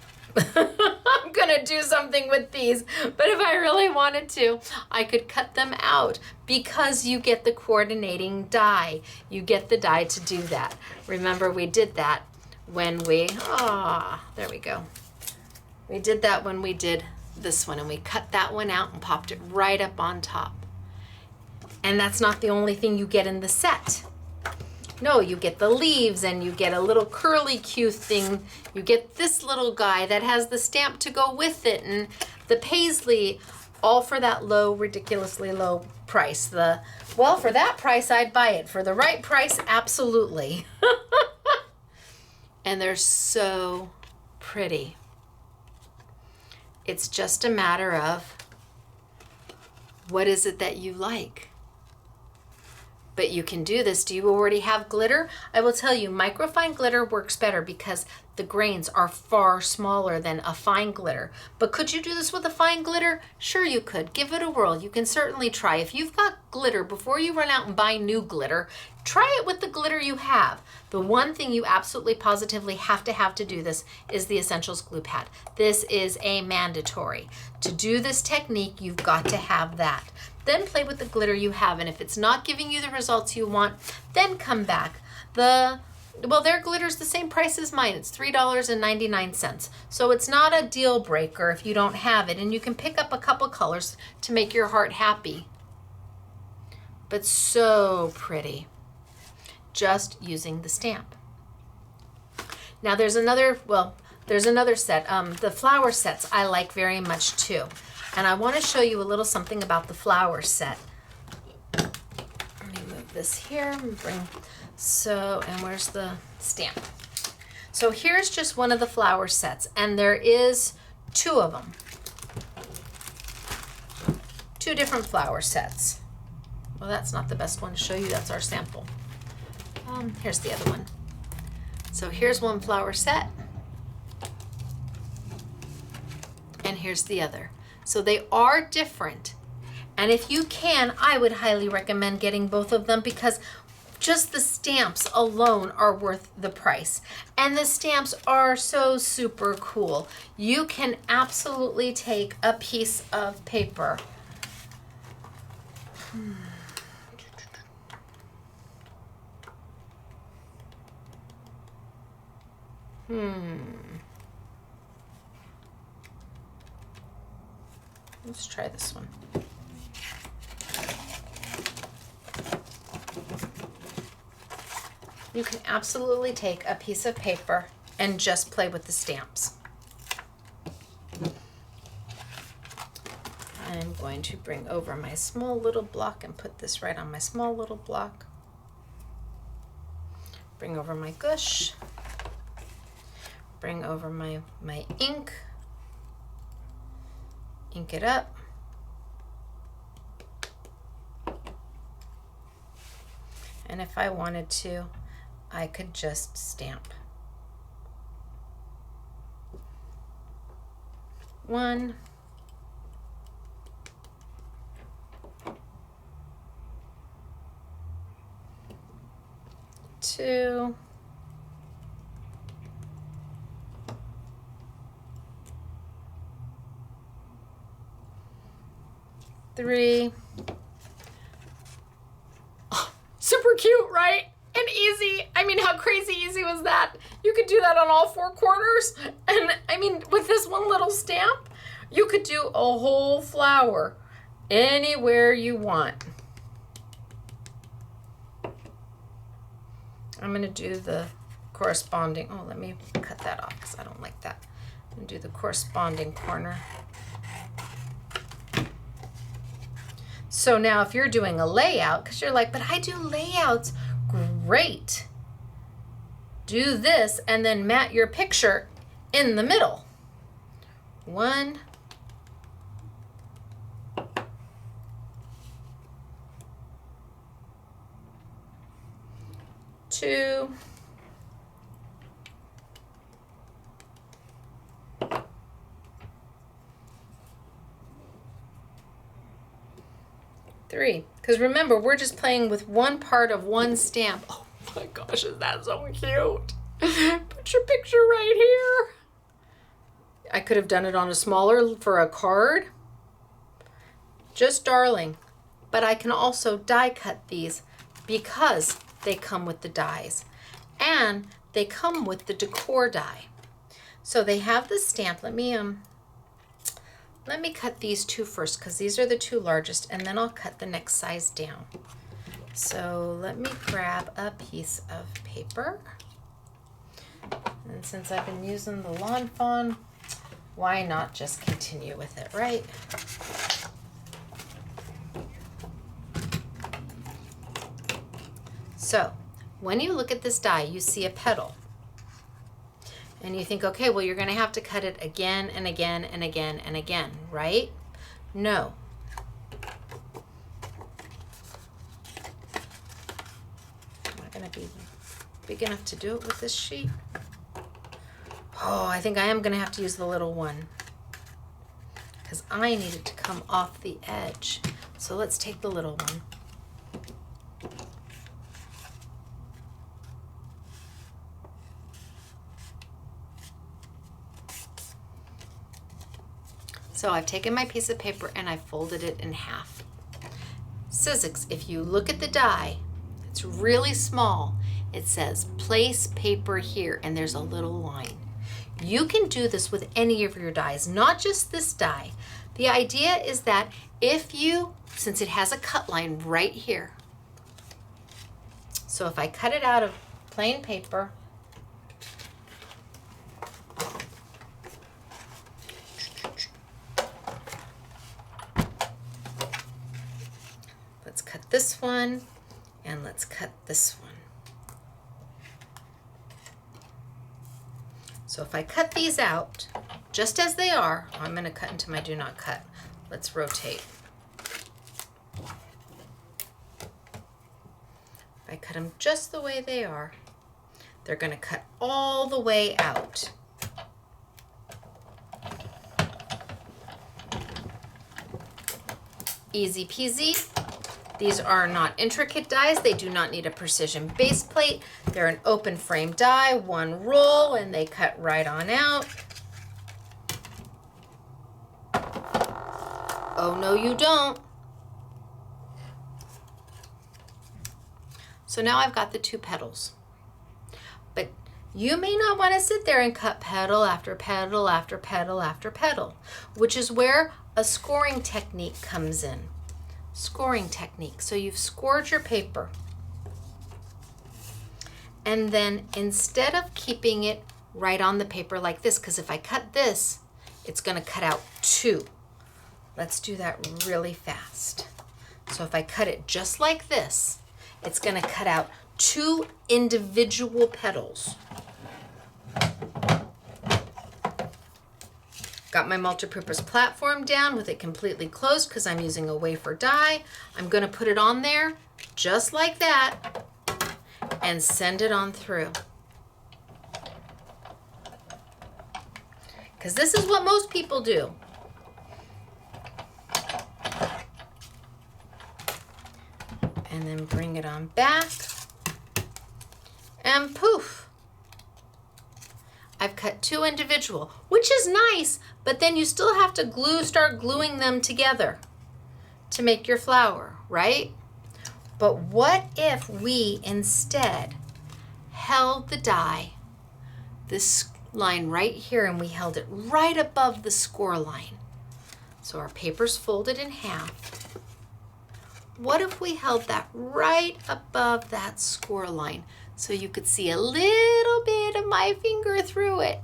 I'm gonna do something with these, but if I really wanted to, I could cut them out because you get the coordinating die. You get the die to do that. Remember, we did that when we, there we go. We did that when we did this one, and we cut that one out and popped it right up on top. And that's not the only thing you get in the set. No, you get the leaves, and you get a little curly Q thing. You get this little guy that has the stamp to go with it, and the paisley, all for that low, ridiculously low price. Well, for that price, I'd buy it. For the right price, absolutely. And they're so pretty. It's just a matter of what is it that you like. But you can do this. Do you already have glitter? I will tell you, microfine glitter works better because the grains are far smaller than a fine glitter. But could you do this with a fine glitter? Sure you could. Give it a whirl. You can certainly try. If you've got glitter, before you run out and buy new glitter, try it with the glitter you have. The one thing you absolutely positively have to do this is the Essentials glue pad. This is a mandatory. To do this technique, you've got to have that. Then play with the glitter you have, and if it's not giving you the results you want, then come back. Their glitter's the same price as mine. It's $3.99. So it's not a deal breaker if you don't have it, and you can pick up a couple colors to make your heart happy. But so pretty, just using the stamp. Now there's another set. The flower sets I like very much too. And I want to show you a little something about the flower set. Let me move this here and and where's the stamp? So here's just one of the flower sets, and there is 2 of them. 2 different flower sets. Well, that's not the best one to show you. That's our sample. Here's the other one. So here's one flower set, and here's the other. So they are different. And if you can, I would highly recommend getting both of them because just the stamps alone are worth the price. And the stamps are so super cool. You can absolutely take a piece of paper. Let's try this one. You can absolutely take a piece of paper and just play with the stamps. I'm going to bring over my small little block and put this right on my small little block. Bring over my gush. Bring over my ink. Ink it up. And if I wanted to, I could just stamp. 1, 2, 3. Oh, super cute, right? And easy. I mean, how crazy easy was that? You could do that on all 4 corners. And I mean, with this one little stamp, you could do a whole flower anywhere you want. I'm gonna do the corresponding, let me cut that off because I don't like that. I'm gonna do the corresponding corner. So now if you're doing a layout, because you're like, but I do layouts, great. Do this and then mat your picture in the middle. 1, 2, 3, 3. Because remember, we're just playing with one part of one stamp. Oh my gosh, is that so cute? Put your picture right here. I could have done it on a smaller for a card. Just darling. But I can also die cut these because they come with the dies. And they come with the decor die. So they have the stamp. Let me cut these 2 first because these are the 2 largest, and then I'll cut the next size down. So let me grab a piece of paper. And since I've been using the Lawn Fawn, why not just continue with it, right? So when you look at this die, you see a petal. And you think, okay, well, you're going to have to cut it again and again and again and again, right? No. Am I going to be big enough to do it with this sheet? Oh, I think I am going to have to use the little one because I need it to come off the edge. So let's take the little one. So I've taken my piece of paper and I've folded it in half. Sizzix, if you look at the die, it's really small. It says place paper here and there's a little line. You can do this with any of your dies, not just this die. The idea is that if you, since it has a cut line right here, so if I cut it out of plain paper, let's cut this one and let's cut this one. So if I cut these out just as they are, I'm going to cut into my do not cut. Let's rotate. If I cut them just the way they are, they're going to cut all the way out. Easy peasy. These are not intricate dies. They do not need a precision base plate. They're an open frame die, one roll, and they cut right on out. Oh, no, you don't. So now I've got the 2 petals. But you may not want to sit there and cut petal after petal after petal after petal, which is where a scoring technique comes in. Scoring technique. So you've scored your paper. And then instead of keeping it right on the paper like this, because if I cut this, it's going to cut out 2. Let's do that really fast. So if I cut it just like this, it's going to cut out 2 individual petals. Got my multipurpose platform down with it completely closed because I'm using a wafer die. I'm going to put it on there just like that and send it on through. Because this is what most people do. And then bring it on back and poof. I've cut 2 individual, which is nice, but then you still have to start gluing them together to make your flower, right? But what if we instead held the die, this line right here, and we held it right above the score line? So our paper's folded in half. What if we held that right above that score line so you could see a little bit of my finger through it?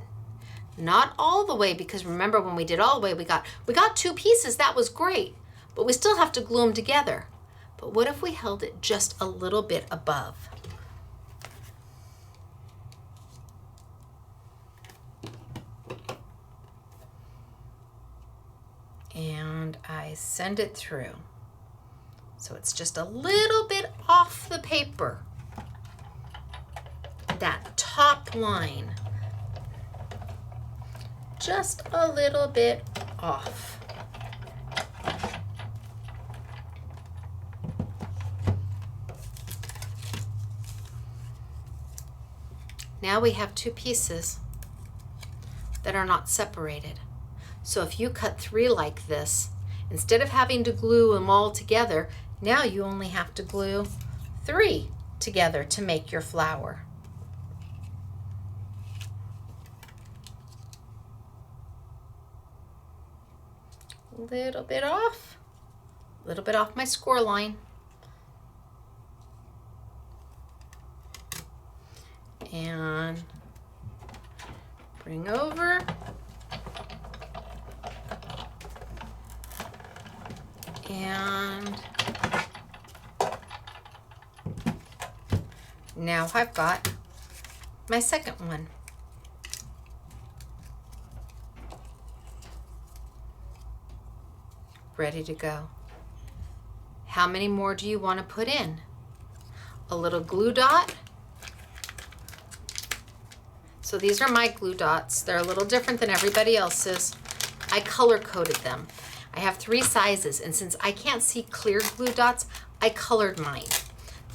Not all the way, because remember when we did all the way, we got 2 pieces. That was great, but we still have to glue them together. But what if we held it just a little bit above? And I send it through. So it's just a little bit off the paper. That top line. Just a little bit off. Now we have two pieces that are not separated. So if you cut 3 like this, instead of having to glue them all together, now you only have to glue 3 together to make your flower. A little bit off my score line. And bring over. And now I've got my second one. Ready to go. How many more do you want to put in? A little glue dot. So these are my glue dots. They're a little different than everybody else's. I color coded them. I have 3 sizes, and since I can't see clear glue dots, I colored mine.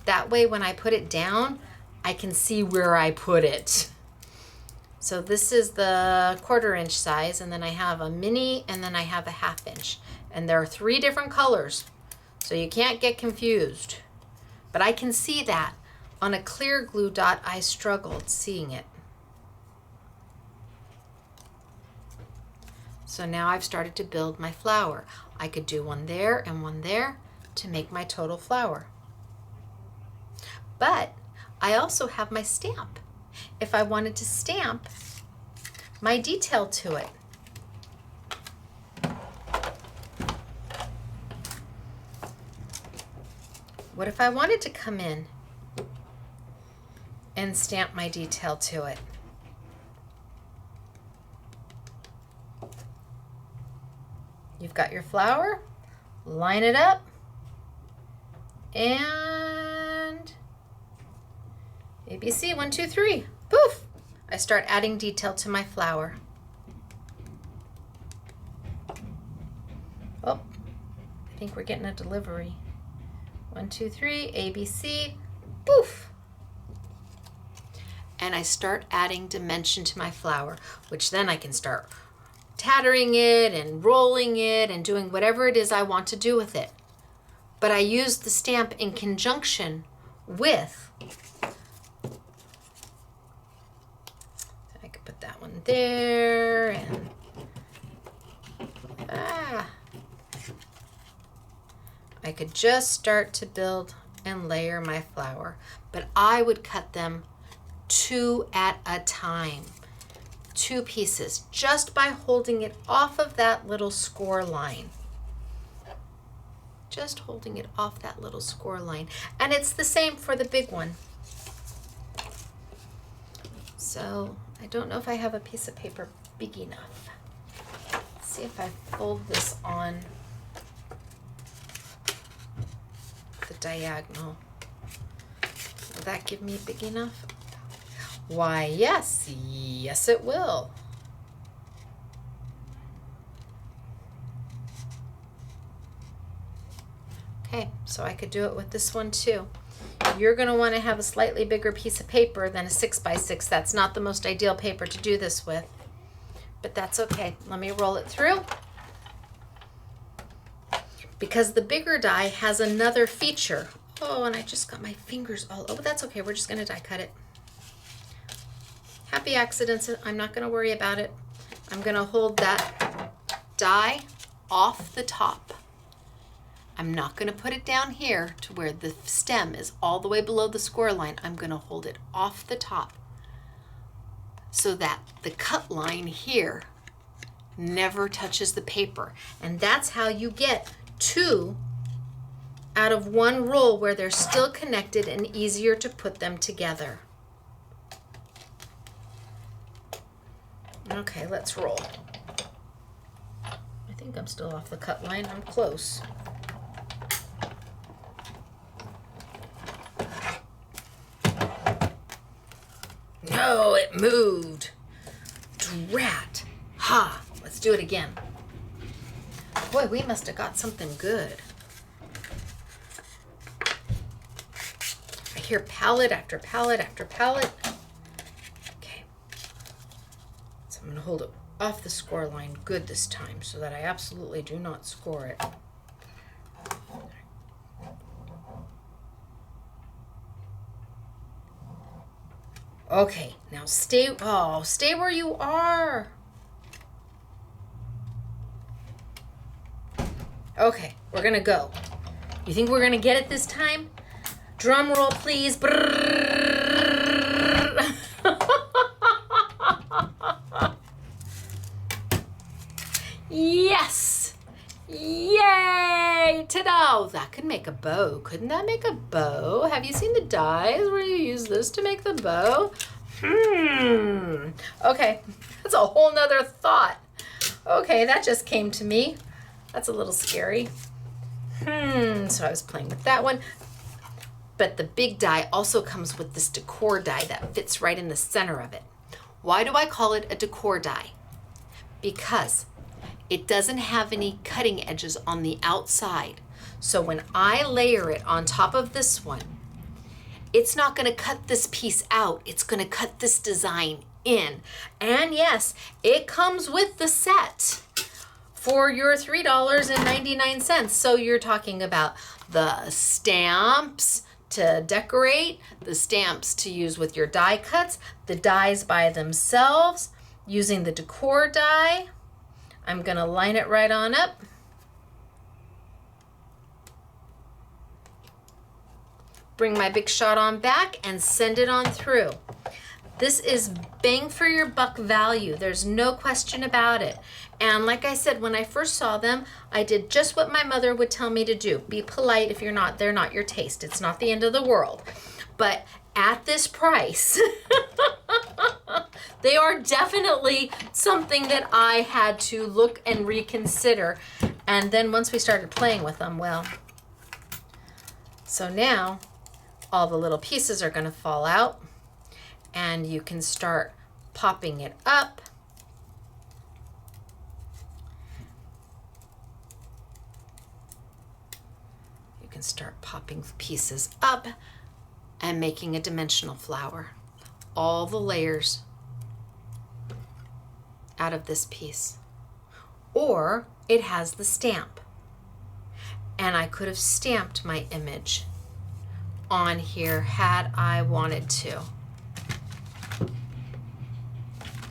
That way when I put it down, I can see where I put it. So this is the 1/4 inch size, and then I have a mini, and then I have a 1/2 inch. And there are 3 different colors, so you can't get confused. But I can see that. On a clear glue dot, I struggled seeing it. So now I've started to build my flower. I could do one there and one there to make my total flower. But I also have my stamp. If I wanted to stamp my detail to it. What if I wanted to come in and stamp my detail to it? You've got your flower, line it up, and ABC, 1, 2, 3, poof! I start adding detail to my flower. Oh, I think we're getting a delivery. 1, 2, 3, ABC, poof! And I start adding dimension to my flower, which then I can start tattering it and rolling it and doing whatever it is I want to do with it. But I use the stamp in conjunction with, I could put that one there, and I could just start to build and layer my flower, but I would cut them 2 at a time. 2 pieces, just by holding it off of that little score line. Just holding it off that little score line. And it's the same for the big one. So I don't know if I have a piece of paper big enough. Let's see if I fold this on the diagonal. Will that give me big enough? Why, yes, yes it will. Okay, so I could do it with this one too. You're going to want to have a slightly bigger piece of paper than a 6x6. That's not the most ideal paper to do this with, but that's okay. Let me roll it through. Because the bigger die has another feature. Oh, and I just got my fingers all over. That's okay, we're just going to die cut it. Happy accidents, I'm not going to worry about it. I'm going to hold that die off the top. I'm not going to put it down here to where the stem is all the way below the score line. I'm going to hold it off the top so that the cut line here never touches the paper. And that's how you get 2 out of 1 roll where they're still connected and easier to put them together. Okay, let's roll. I think I'm still off the cut line. I'm close. No, it moved. Drat. Ha! Let's do it again. Boy, we must have got something good. I hear palette after palette after palette. hold it off the score line good this time so that I absolutely do not score it. Okay, now stay where you are. Okay, we're gonna go. You think we're gonna get it this time? Drum roll, please. Yes! Yay! Ta-da! That could make a bow. Couldn't that make a bow? Have you seen the dies where you use this to make the bow? Okay, that's a whole nother thought. Okay, that just came to me. That's a little scary. So I was playing with that one. But the big die also comes with this decor die that fits right in the center of it. Why do I call it a decor die? Because it doesn't have any cutting edges on the outside. So when I layer it on top of this one, it's not gonna cut this piece out. It's gonna cut this design in. And yes, it comes with the set for your $3.99. So you're talking about the stamps to decorate, the stamps to use with your die cuts, the dies by themselves, using the decor die. I'm gonna line it right on up. Bring my Big Shot on back and send it on through. This is bang for your buck value. There's no question about it. And like I said, when I first saw them, I did just what my mother would tell me to do. Be polite. If you're not, they're not your taste. It's not the end of the world. But at this price, they are definitely something that I had to look and reconsider. And then once we started playing with them, well, so now all the little pieces are going to fall out and you can start popping it up. You can start popping pieces up and making a dimensional flower. All the layers out of this piece. Or it has the stamp. And I could have stamped my image on here had I wanted to.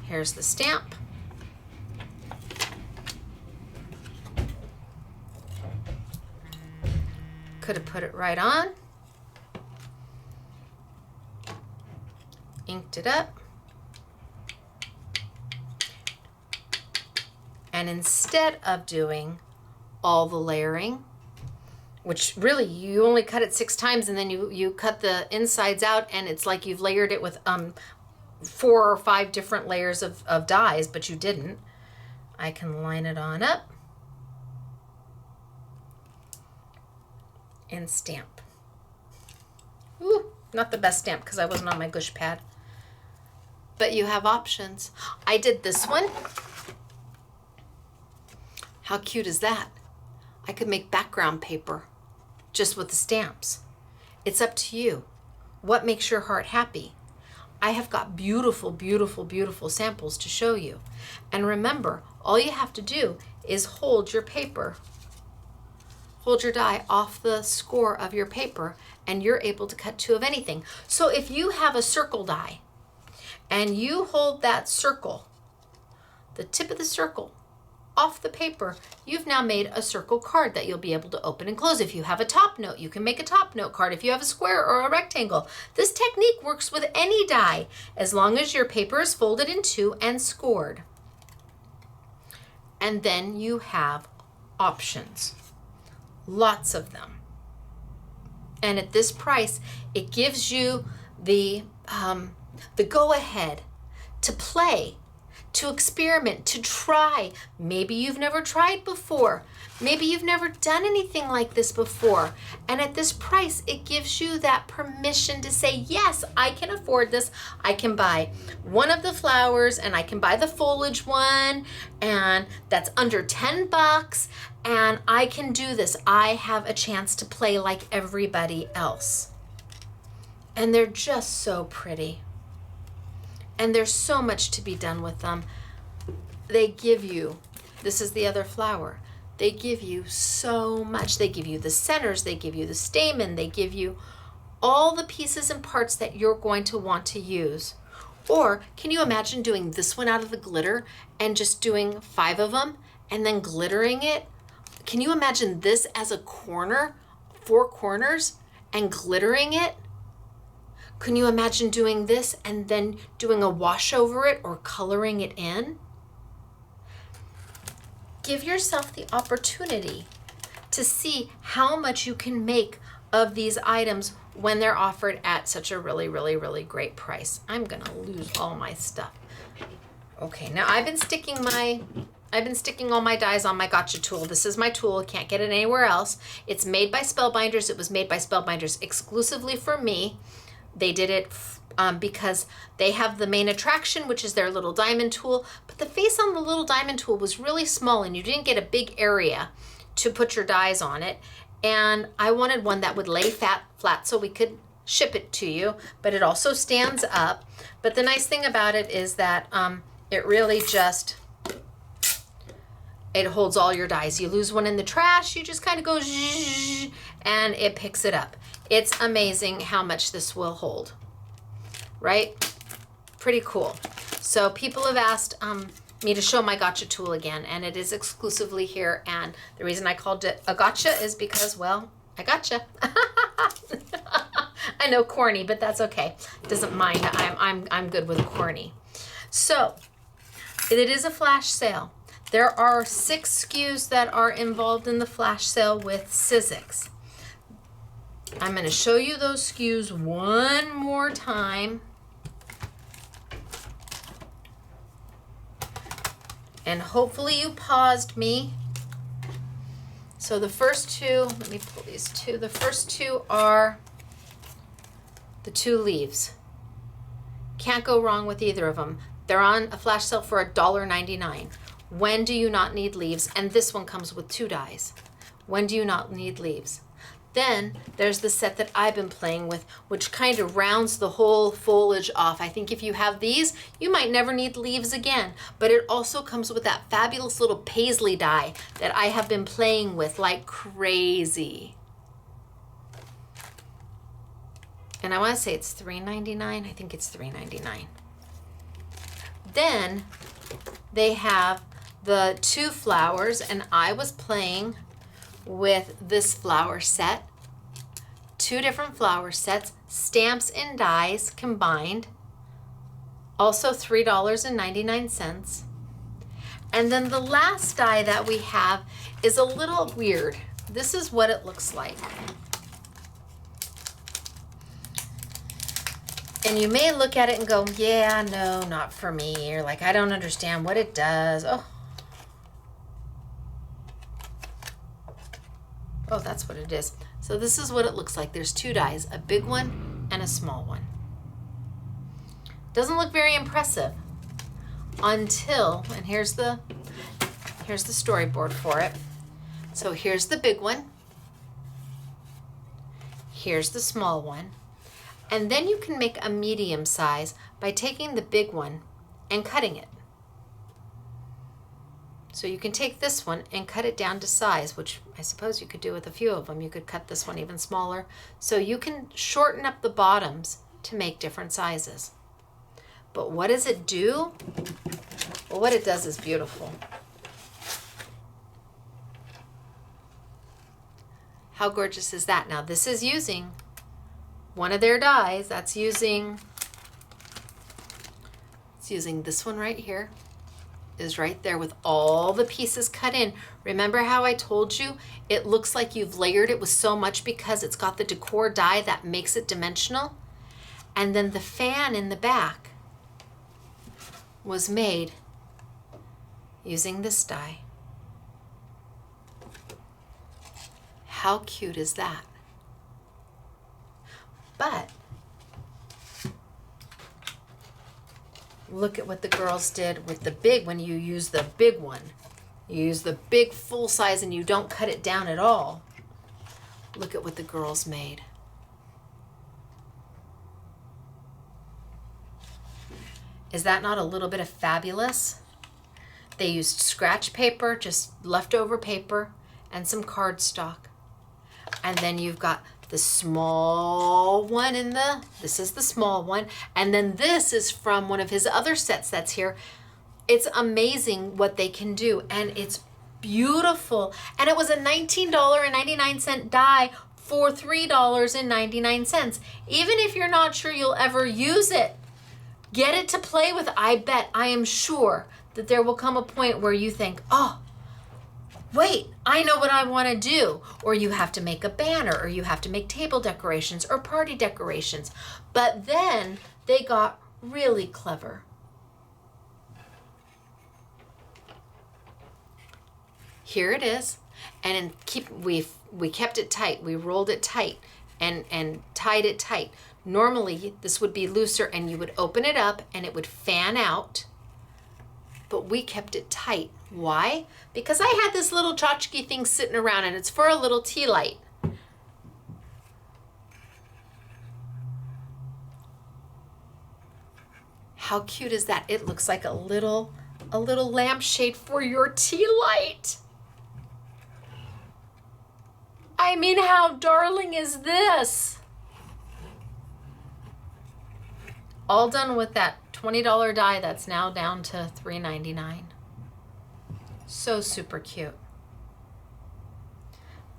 Here's the stamp. Could have put it right on. Inked it up. And instead of doing all the layering, which really you only cut it 6 times and then you cut the insides out and it's like you've layered it with 4 or 5 different layers of dies, but you didn't. I can line it on up and stamp. Ooh, not the best stamp because I wasn't on my gush pad. But you have options. I did this one. How cute is that? I could make background paper just with the stamps. It's up to you. What makes your heart happy? I have got beautiful, beautiful, beautiful samples to show you. And remember, all you have to do is hold your paper, hold your die off the score of your paper, and you're able to cut 2 of anything. So if you have a circle die and you hold that circle, the tip of the circle, off the paper, you've now made a circle card that you'll be able to open and close. If you have a top note, you can make a top note card. If you have a square or a rectangle, this technique works with any die as long as your paper is folded in 2 and scored. And then you have options, lots of them. And at this price, it gives you the go-ahead to play, to experiment, to try. Maybe you've never tried before. Maybe you've never done anything like this before. And at this price, it gives you that permission to say, yes, I can afford this. I can buy one of the flowers and I can buy the foliage one, and that's under $10, and I can do this. I have a chance to play like everybody else. And they're just so pretty. And there's so much to be done with them. they give you, this is the other flower, they give you so much. They give you the centers, they give you the stamen, they give you all the pieces and parts that you're going to want to use. Or can you imagine doing this one out of the glitter and just doing 5 of them and then glittering it? Can you imagine this as a corner, 4 corners, and glittering it? Can you imagine doing this and then doing a wash over it or coloring it in? Give yourself the opportunity to see how much you can make of these items when they're offered at such a really, really, really great price. I'm gonna lose all my stuff. Okay, now I've been sticking all my dies on my gotcha tool. This is my tool, can't get it anywhere else. It's made by Spellbinders. It was made by Spellbinders exclusively for me. They did it because they have the main attraction, which is their little diamond tool, but the face on the little diamond tool was really small and you didn't get a big area to put your dies on it. And I wanted one that would lay flat so we could ship it to you, but it also stands up. But the nice thing about it is that it really just, it holds all your dies. You lose one in the trash, you just kind of go zzz, and it picks it up. It's amazing how much this will hold, right? Pretty cool. So people have asked me to show my gotcha tool again, and it is exclusively here. And the reason I called it a gotcha is because, well, I gotcha. I know, corny, but that's okay. Doesn't mind. I'm good with corny. So it is a flash sale. There are 6 SKUs that are involved in the flash sale with Sizzix. I'm going to show you those SKUs one more time. And hopefully you paused me. So the first 2, let me pull these 2. The first 2 are the 2 leaves. Can't go wrong with either of them. They're on a flash sale for $1.99. When do you not need leaves? And this one comes with 2 dies. When do you not need leaves? Then there's the set that I've been playing with, which kind of rounds the whole foliage off. I think if you have these, you might never need leaves again. But it also comes with that fabulous little paisley die that I have been playing with like crazy. And I want to say it's $3.99. I think it's $3.99. Then they have the 2 flowers, and I was playing with this flower set, 2 different flower sets, stamps and dies combined, also $3.99. And then the last die that we have is a little weird. This is what it looks like. And you may look at it and go, yeah, no, not for me. Or like, I don't understand what it does. Oh, that's what it is. So this is what it looks like. There's 2 dies, a big one and a small one. Doesn't look very impressive until, and here's the storyboard for it. So here's the big one. Here's the small one. And then you can make a medium size by taking the big one and cutting it. So you can take this one and cut it down to size, which I suppose you could do with a few of them. You could cut this one even smaller. So you can shorten up the bottoms to make different sizes. But what does it do? Well, what it does is beautiful. How gorgeous is that? Now this is using one of their dies. It's using this one right here. Is right there with all the pieces cut in. Remember how I told you it looks like you've layered it with so much because it's got the decor die that makes it dimensional? And then the fan in the back was made using this die. How cute is that? But look at what the girls did with the big, when you use the big one. You use the big full size and you don't cut it down at all. Look at what the girls made. Is that not a little bit of fabulous? They used scratch paper, just leftover paper, and some cardstock. And then you've got the small one this is the small one. And then this is from one of his other sets that's here. It's amazing what they can do. And it's beautiful. And it was a $19.99 die for $3.99. Even if you're not sure you'll ever use it, get it to play with. I am sure that there will come a point where you think, oh, wait, I know what I want to do. Or you have to make a banner, or you have to make table decorations or party decorations. But then they got really clever. Here it is. And we kept it tight. We rolled it tight and tied it tight. Normally this would be looser and you would open it up and it would fan out. But we kept it tight. Why? Because I had this little tchotchke thing sitting around, and it's for a little tea light. How cute is that? It looks like a little lampshade for your tea light. I mean, how darling is this? All done with that $20 die that's now down to $3.99. So super cute.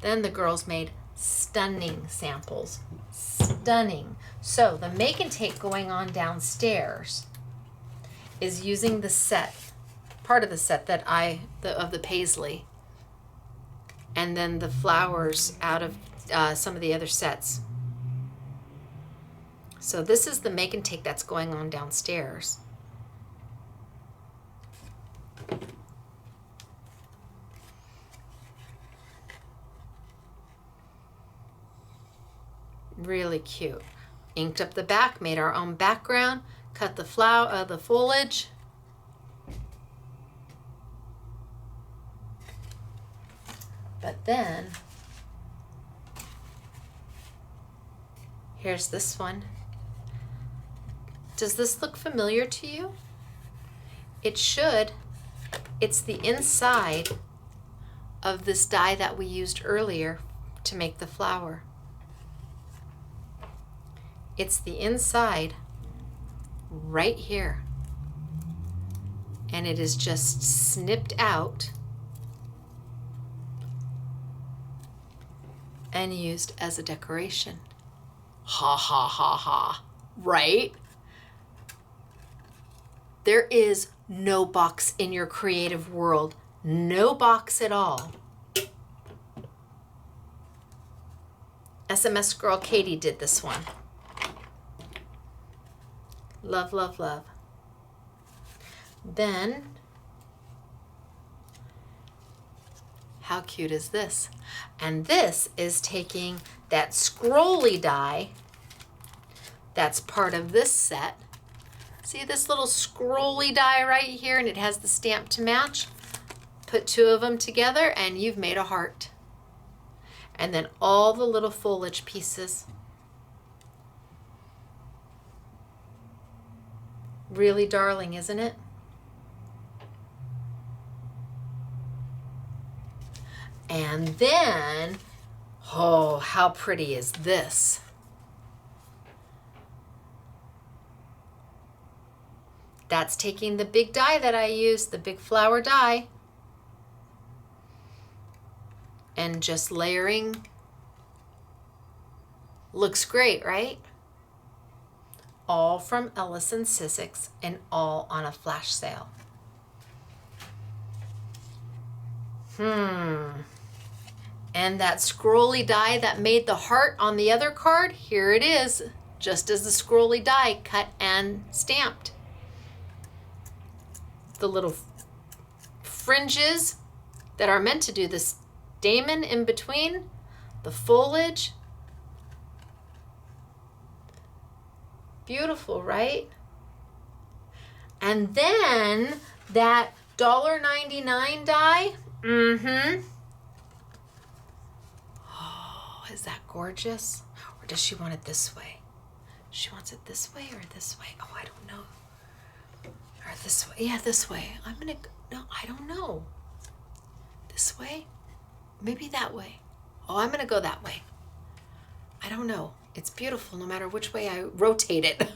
Then the girls made stunning samples. Stunning. So the make and take going on downstairs is using the set, part of the set that of the paisley, and then the flowers out of some of the other sets. So this is the make and take that's going on downstairs. Really cute. Inked up the back, made our own background, cut the the foliage. But then here's this one. Does this look familiar to you? It should. It's the inside of this die that we used earlier to make the flower. It's the inside right here. And it is just snipped out and used as a decoration. Ha ha ha ha, right? There is no box in your creative world. No box at all. SMS girl Katie did this one. Love, love, love. Then, how cute is this? And this is taking that scrolly die that's part of this set. See this little scrolly die right here, and it has the stamp to match? Put two of them together and you've made a heart. And then all the little foliage pieces. Really darling, isn't it? And then, oh, how pretty is this? That's taking the big die that I used, the big flower die, and just layering. Looks great, right? All from Ellis and Sizzix, and all on a flash sale. And that scrolly die that made the heart on the other card, here it is, just as the scrolly die cut and stamped. The little fringes that are meant to do this stamen in between, the foliage. Beautiful, right? And then that $1.99 die. Oh, is that gorgeous? Or does she want it this way? She wants it this way or this way? Oh, I don't know. Or this way. Yeah, this way. I'm gonna, no, I don't know. This way? Maybe that way. Oh, I'm gonna go that way. I don't know. It's beautiful no matter which way I rotate it.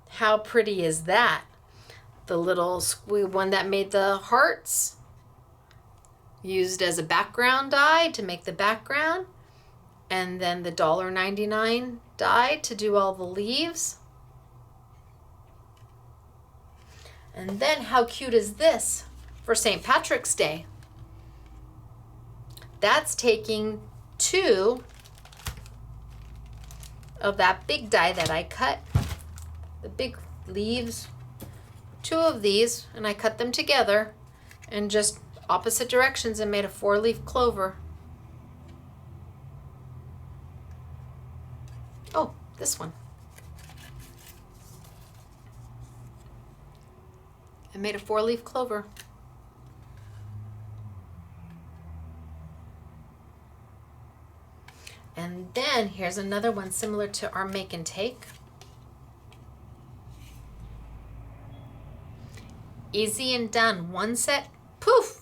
How pretty is that? The little squee one that made the hearts, used as a background die to make the background, and then the $1.99 die to do all the leaves. And then how cute is this for St. Patrick's Day? That's taking 2 of that big die that I cut, the big leaves, 2 of these, and I cut them together in just opposite directions and made a 4-leaf clover. Oh, this one. I made a 4-leaf clover. And then here's another one similar to our make and take. Easy and done. One set, poof.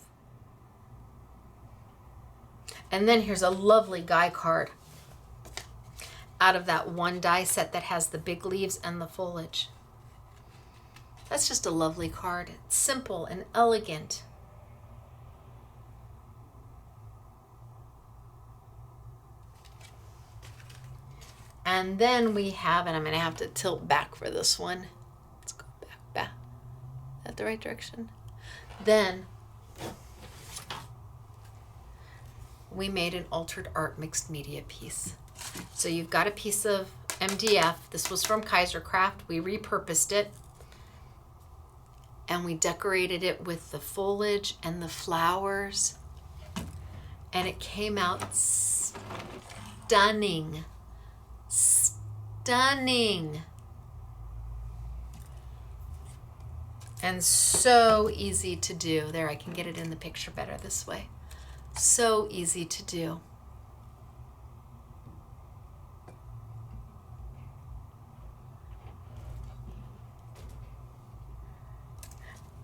And then here's a lovely guy card out of that one die set that has the big leaves and the foliage. That's just a lovely card. It's simple and elegant. And then we have, and I'm going to have to tilt back for this one. Let's go back. Is that the right direction? Then we made an altered art mixed media piece. So you've got a piece of MDF. This was from Kaisercraft. We repurposed it. And we decorated it with the foliage and the flowers. And it came out stunning. Stunning. And so easy to do. There, I can get it in the picture better this way. So easy to do.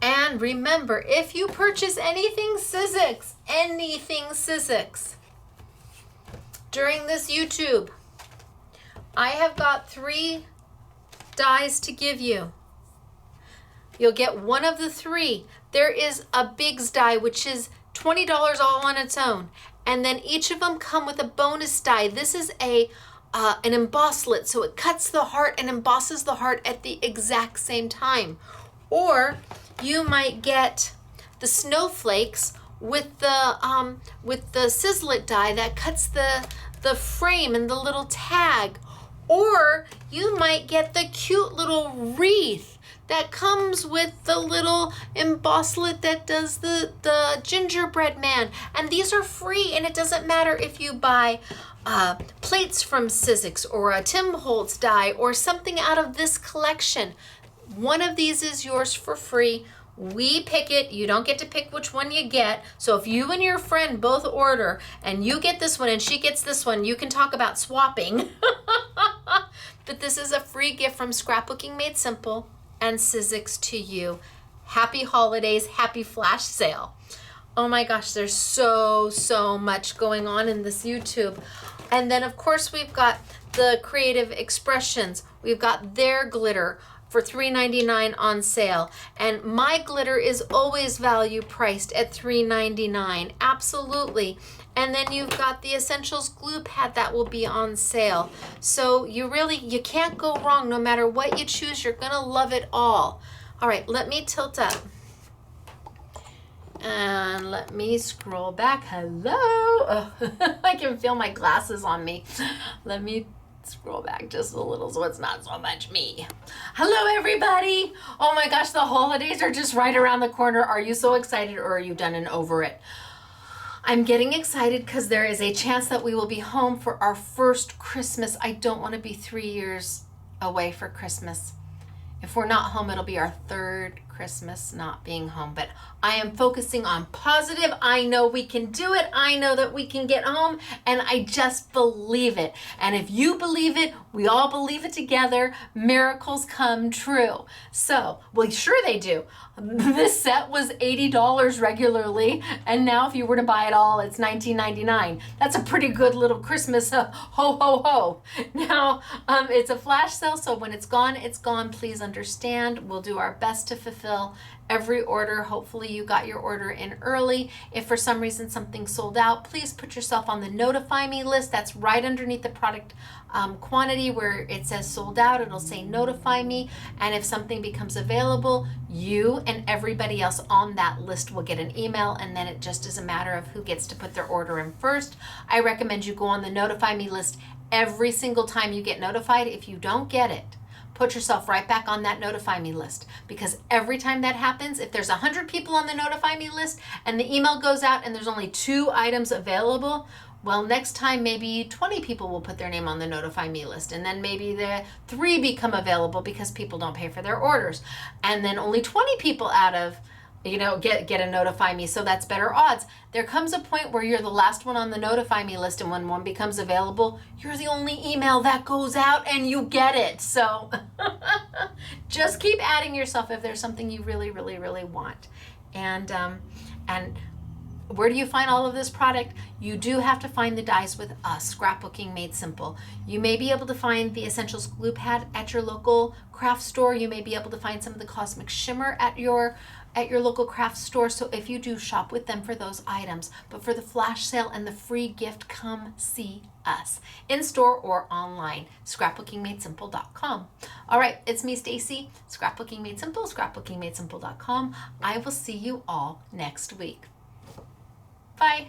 And remember, if you purchase anything Sizzix, during this YouTube, I have got 3 dies to give you. You'll get one of the 3. There is a Bigs die, which is $20 all on its own. And then each of them come with a bonus die. This is an embosslet, so it cuts the heart and embosses the heart at the exact same time. Or you might get the Snowflakes with the Sizzle die that cuts the frame and the little tag. Or you might get the cute little wreath that comes with the little embosslet that does the gingerbread man. And these are free, and it doesn't matter if you buy plates from Sizzix or a Tim Holtz die or something out of this collection. One of these is yours for free. We pick it. You don't get to pick which one you get. So if you and your friend both order and you get this one and she gets this one, you can talk about swapping. But this is a free gift from Scrapbooking Made Simple and Sizzix to you. Happy holidays, happy flash sale. Oh my gosh, there's so much going on in this YouTube. And then of course we've got the Creative Expressions. We've got their glitter for $3.99 on sale. And my glitter is always value priced at $3.99. Absolutely. And then you've got the Essentials glue pad that will be on sale. So you can't go wrong. No matter what you choose, you're gonna love it all. All right, let me tilt up. And let me scroll back. Hello. Oh, I can feel my glasses on me. Let me scroll back just a little so it's not so much me. Hello, everybody. Oh my gosh, the holidays are just right around the corner. Are you so excited, or are you done and over it? I'm getting excited because there is a chance that we will be home for our first Christmas. I don't want to be 3 years away for Christmas. If we're not home, it'll be our 3rd Christmas not being home, but I am focusing on positive. I know we can do it. I know that we can get home, and I just believe it. And if you believe it, we all believe it together. Miracles come true. So, well, sure they do. This set was $80 regularly, and now if you were to buy it all, it's $19.99. That's a pretty good little Christmas ho ho ho. Now, it's a flash sale, so when it's gone, it's gone. Please understand. We'll do our best to fulfill every order. Hopefully you got your order in early. If for some reason something sold out, please put yourself on the notify me list. That's right underneath the product quantity where it says sold out. It'll say notify me, and if something becomes available, you and everybody else on that list will get an email, and then it just is a matter of who gets to put their order in first. I recommend you go on the notify me list every single time you get notified. If you don't get it, put yourself right back on that notify me list, because every time that happens, if there's 100 people on the notify me list and the email goes out and there's only 2 items available, well, next time maybe 20 people will put their name on the notify me list, and then maybe the 3 become available because people don't pay for their orders, and then only 20 people out of get a notify me, so that's better odds. There comes a point where you're the last one on the notify me list, and when one becomes available, you're the only email that goes out and you get it. So just keep adding yourself if there's something you really, really, really want. And where do you find all of this product? You do have to find the dies with us, Scrapbooking Made Simple. You may be able to find the Essentials Glue Pad at your local craft store. You may be able to find some of the Cosmic Shimmer at your local craft store. So if you do, shop with them for those items. But for the flash sale and the free gift, come see us in store or online, scrapbookingmadesimple.com. All right, it's me, Stacy, Scrapbooking Made Simple, scrapbookingmadesimple.com. I will see you all next week. Bye.